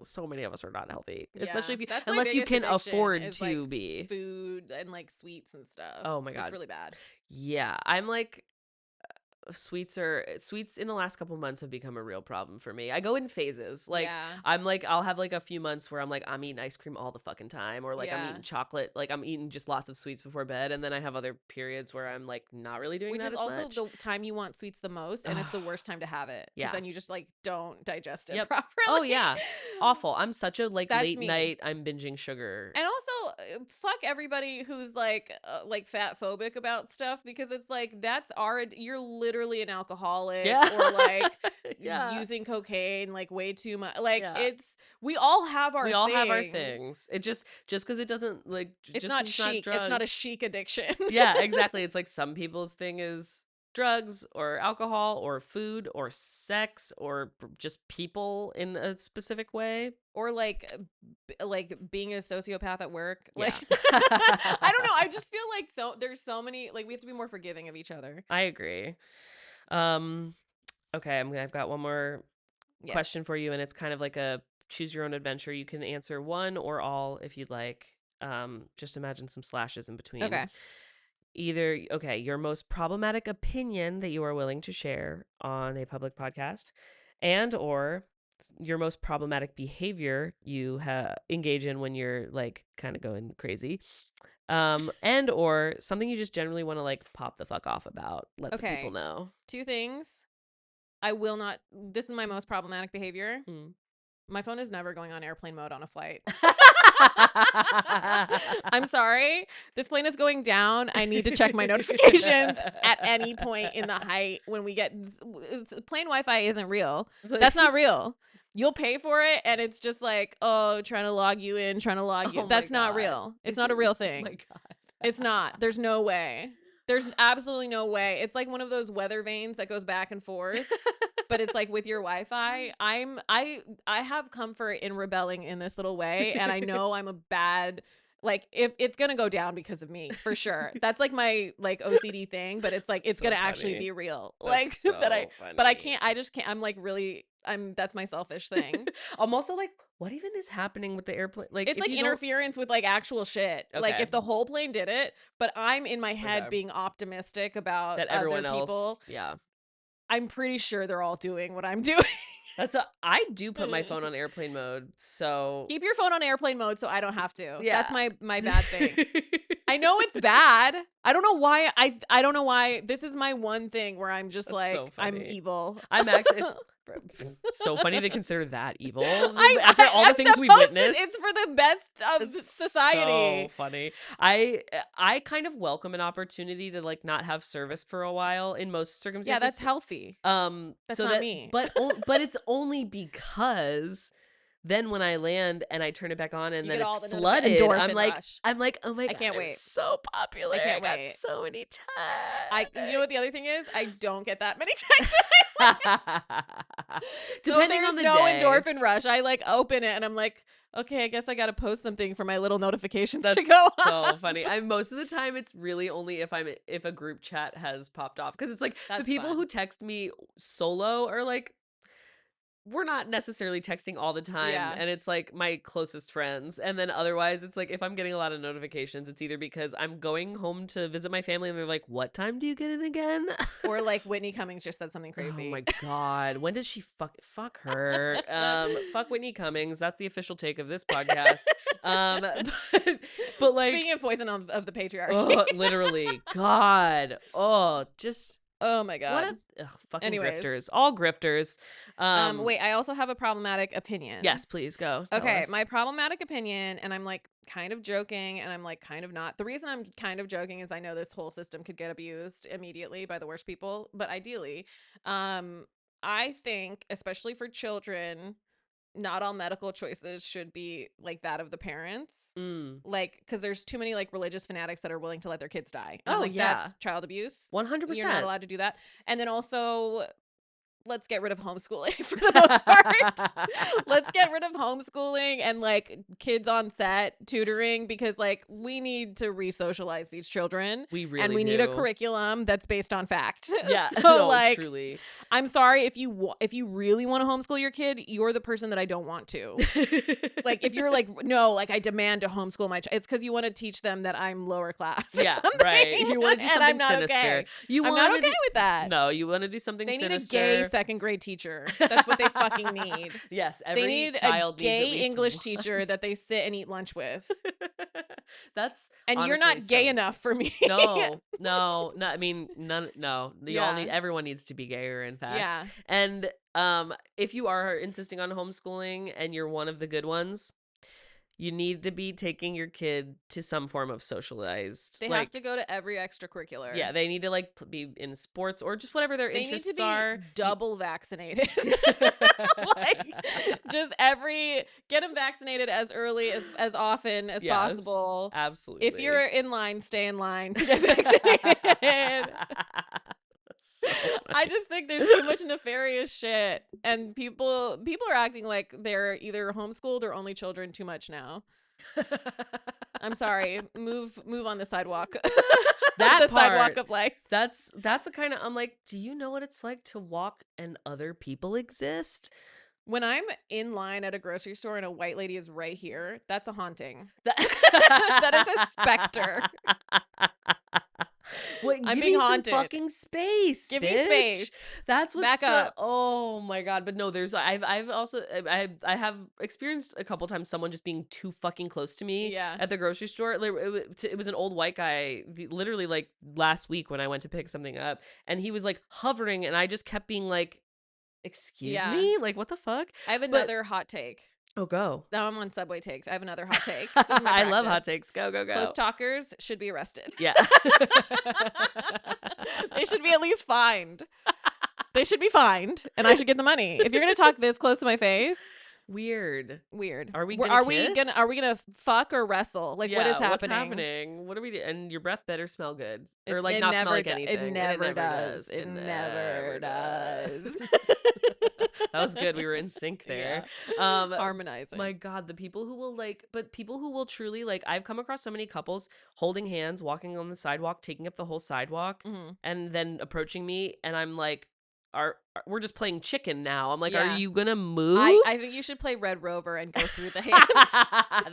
so many of us are not healthy, especially if you unless you can afford to
like
be
food and like sweets and stuff.
Oh my God,
it's really bad.
Yeah, I'm like. Sweets in the last couple months have become a real problem for me. I go in phases. Like I'm like I'll have like a few months where I'm like I'm eating ice cream all the fucking time, or like I'm eating chocolate, like I'm eating just lots of sweets before bed, and then I have other periods where I'm like not really doing that.
Which is
as
also
much.
the time you want sweets the most, and it's the worst time to have it.
Yeah,
then you just like don't digest it properly.
Oh yeah, awful. I'm such a like
That's
late
me.
night. I'm binging sugar,
and also fuck everybody who's like fat phobic about stuff, because it's like you're literally an alcoholic. Or like using cocaine like way too much. Like we all have our
things. It just because it doesn't like
it's not chic. It's not a chic addiction.
Yeah, exactly. It's like some people's thing is drugs or alcohol or food or sex or just people in a specific way,
or like being a sociopath at work. Like I don't know, I just feel like there's so many, like we have to be more forgiving of each other.
I agree. Okay, I've got one more question for you, and it's kind of like a choose your own adventure. You can answer one or all if you'd like. Just imagine some slashes in between.
Okay.
Your most problematic opinion that you are willing to share on a public podcast, and or your most problematic behavior you engage in when you're like kind of going crazy. And or something you just generally want to like pop the fuck off about, let the people know.
Two things. This is my most problematic behavior. My phone is never going on airplane mode on a flight. I'm sorry. This plane is going down. I need to check my notifications at any point in the height when we get plane Wi-Fi isn't real. That's not real. You'll pay for it, and it's just like, trying to log you in, That's not real. It's not a real thing. Oh my God. It's not. There's no way. There's absolutely no way. It's like one of those weather vanes that goes back and forth, but it's like with your Wi-Fi. I have comfort in rebelling in this little way, and I know I'm a bad. Like if it's gonna go down because of me, for sure. That's like my like OCD thing, but it's like it's so gonna actually be real. That's like so funny. But I can't. I just can't. I'm like really. That's my selfish thing.
I'm also like, what even is happening with the airplane? Like
it's like interference with like actual shit. Okay. Like if the whole plane did it, but I'm in my head being optimistic about that everyone other people.
Else, yeah.
I'm pretty sure they're all doing what I'm doing.
I do put my phone on airplane mode, so
keep your phone on airplane mode so I don't have to. Yeah. That's my bad thing. I know it's bad. I don't know why. I don't know why. This is my one thing where I'm just like so I'm evil.
I'm actually. It's so funny to consider that evil after all the things we witnessed.
It's for the best of society.
So funny. I kind of welcome an opportunity to like not have service for a while in most circumstances.
Yeah, that's healthy. That's not me.
But it's only because then when I land and I turn it back on and then it's flooded, I'm like, oh my God, I can't wait. So popular. I can't wait. Got so many texts.
You know what the other thing is? I don't get that many texts.
Depending on the
no
day.
Endorphin rush. I like open it and I'm like, okay, I guess I got to post something for my little notifications
That's
to go
so funny. Most of the time it's really only if a group chat has popped off, because it's like the people who text me solo are like we're not necessarily texting all the time,
Yeah.
and it's like my closest friends. And then otherwise, it's like if I'm getting a lot of notifications, it's either because I'm going home to visit my family and they're like, "What time do you get in again?"
Or like Whitney Cummings just said something
Oh
crazy.
my God. When did she fuck her? Fuck Whitney Cummings. That's the official take of this podcast. But like,
Speaking of poison of the patriarchy.
literally, God. Oh, just
Oh my God.
fucking
Anyways.
grifters. All grifters.
Wait, I also have a problematic opinion.
Yes, please go. Tell
Okay,
us.
my problematic opinion, and I'm like kind of joking and I'm like kind of not. The reason I'm kind of joking is I know this whole system could get abused immediately by the worst people, but ideally, I think, especially for children, not all medical choices should be like that of the parents. Like, because there's too many like religious fanatics that are willing to let their kids die. And,
Oh,
like,
yeah.
that's child abuse.
100%.
You're not allowed to do that. And then also, let's get rid of homeschooling for the most part. Let's get rid of homeschooling and like kids on set tutoring, because like we need to re-socialize these children.
We really
and we
do.
need a curriculum that's based on fact.
Yeah.
So
No,
like,
truly.
I'm sorry if you really want to homeschool your kid, you're the person that I don't want to. Like if you're like, no, like I demand to homeschool my child, it's because you want to teach them that I'm lower class.
Yeah,
something.
right. You want to do
And
something
I'm not
sinister.
okay.
You
I'm
wanna
not okay
do-
with that.
No, you want to do something
They
sinister.
need a gay second grade teacher. That's what they fucking need.
Yes, every
They need
child
a gay
needs at least
English
one.
teacher that they sit and eat lunch with.
That's
And you're
honestly
not gay
so-
enough for me.
No. I mean, none. No,
Yeah.
everyone needs to be gayer. In fact,
Yeah.
And if you are insisting on homeschooling and you're one of the good ones, you need to be taking your kid to some form of socialized.
They
like,
have to go to every extracurriculator.
Yeah, they need to like be in sports or just whatever their
They need
interests
to be
are.
double vaccinated. Like, just get them vaccinated as early as often as
Yes,
possible.
Absolutely.
If you're in line, stay in line to get vaccinated. I just think there's too much nefarious shit, and people are acting like they're either homeschooled or only children too much now. I'm sorry. Move on the sidewalk.
That
the sidewalk
part,
of life.
That's the kind of, I'm like, do you know what it's like to walk and other people exist?
When I'm in line at a grocery store and a white lady is right here, that's a haunting.
That
That is a specter.
What,
I'm
give
being
me
haunted.
some fucking space.
Give
bitch.
me space.
That's what's
Back up.
Oh my God. But no, I've also I have experienced a couple times someone just being too fucking close to me.
Yeah.
At the grocery store. It was an old white guy, literally like last week when I went to pick something up, and he was like hovering, and I just kept being like, excuse me, like what the fuck?
I have another hot take.
Oh, go.
Now I'm on Subway takes. I have another hot take. This is my
I love hot
practice.
takes. Go.
Close talkers should be arrested.
Yeah.
They should be at least fined. They should be fined, and I should get the money. If you're gonna talk this close to my face,
weird.
Are we
kiss?
gonna fuck or wrestle? Like, what is happening?
What's happening? What are we doing? And your breath better smell good, or
It
like not smell
never
like
do-
anything.
It never does. It never does.
That was good. We were in sync there.
Harmonizing.
My God, the people who will truly like. I've come across so many couples holding hands, walking on the sidewalk, taking up the whole sidewalk, and then approaching me, and I'm like, we're just playing chicken now. I'm like,
Yeah.
are you gonna move?
I think you should play Red Rover and go through the hands.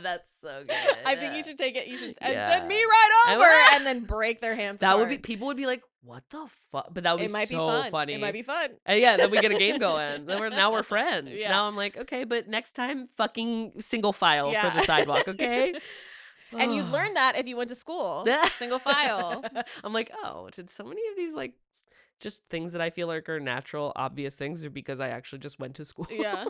That's so good.
I think you should take it. You should and
Yeah.
send me right over,
I-
and then break their hands.
That would be.
apart.
People would be like, "What the fuck?" But that would
It
be
might
so
be fun.
funny.
It might be fun.
Yeah, then we get a game going. Now we're friends.
Yeah.
Now I'm like, okay, but next time, fucking single file
Yeah.
for the sidewalk, okay?
And you'd learn that if you went to school. Single file.
I'm like, oh, did so many of these like just things that I feel like are natural, obvious things, or because I actually just went to school?
Yeah.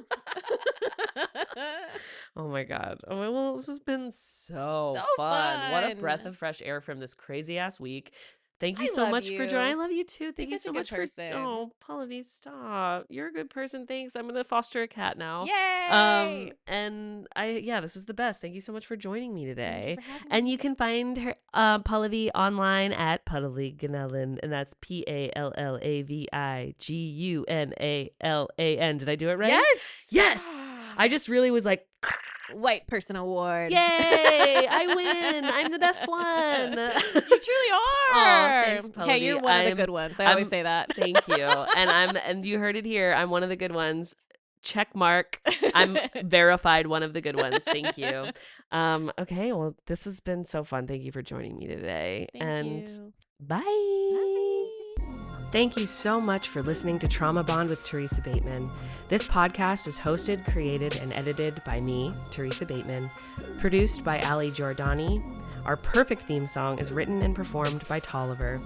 Oh my God. Oh, well, this has been so fun. What a breath of fresh air from this crazy ass week. Thank you
I
so
love
much for
you.
joining. I love you too. Thank
You're
you
such
so
a
much
good person.
for. Oh, Pallavi, stop. You're a good person. Thanks. I'm gonna foster a cat now.
Yay!
And this was the best. Thank you so much for joining me today.
Thank you for having
And
me.
you can find her Pallavi online at Pallavi Gunalan, and that's PALLAVIGUNALAN. Did I do it right?
Yes.
Yes. I just really was like,
White person award.
yay! I win. I'm the best one.
You truly are.
Aw, thanks,
Hey, you're
Pallavi.
one of the
I'm-
good ones. I always say that.
Thank you. And you heard it here. I'm one of the good ones. check mark. I'm verified one of the good ones. Thank you. Okay, well, this has been so fun. Thank you for joining me today.
Thank you.
Bye.
Bye.
Thank you so much for listening to Trauma Bond with Theresa Bateman. This podcast is hosted, created, and edited by me, Theresa Bateman, produced by Ali Giordani. Our perfect theme song is written and performed by Tolliver.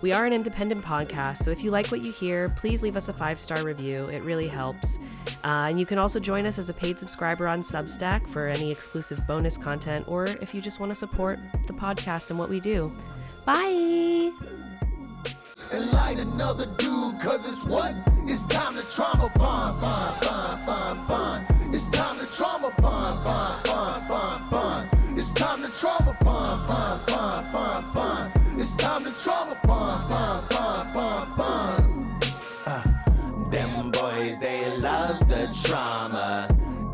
We are an independent podcast, so if you like what you hear, please leave us a 5-star review. It really helps. And you can also join us as a paid subscriber on Substack for any exclusive bonus content, or if you just want to support the podcast and what we do. Bye!
And light another dude, cause it's what? It's time to trauma bond, bond, bond, bond, bond. It's time to trauma bond, bond, bond, bond, bond. It's time to trauma bond, bond, bond, bond, bond. It's time to trauma bond, bond, bond, bond, bond. Them boys, they love the trauma.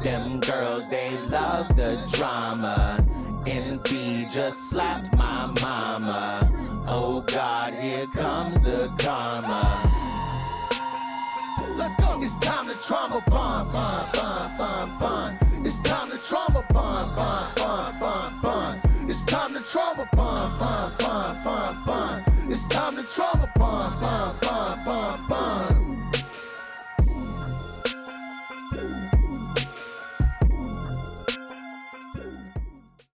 Them girls, they love the drama. NB just slapped my mama. Oh God, here comes the karma. Let's go. It's time to trauma bond, bond, bond, bond, bond. It's time to trauma bond, bond, bond, bond, bond. It's time to trauma bond, bond, bond, bond, bond. It's time to trauma bond.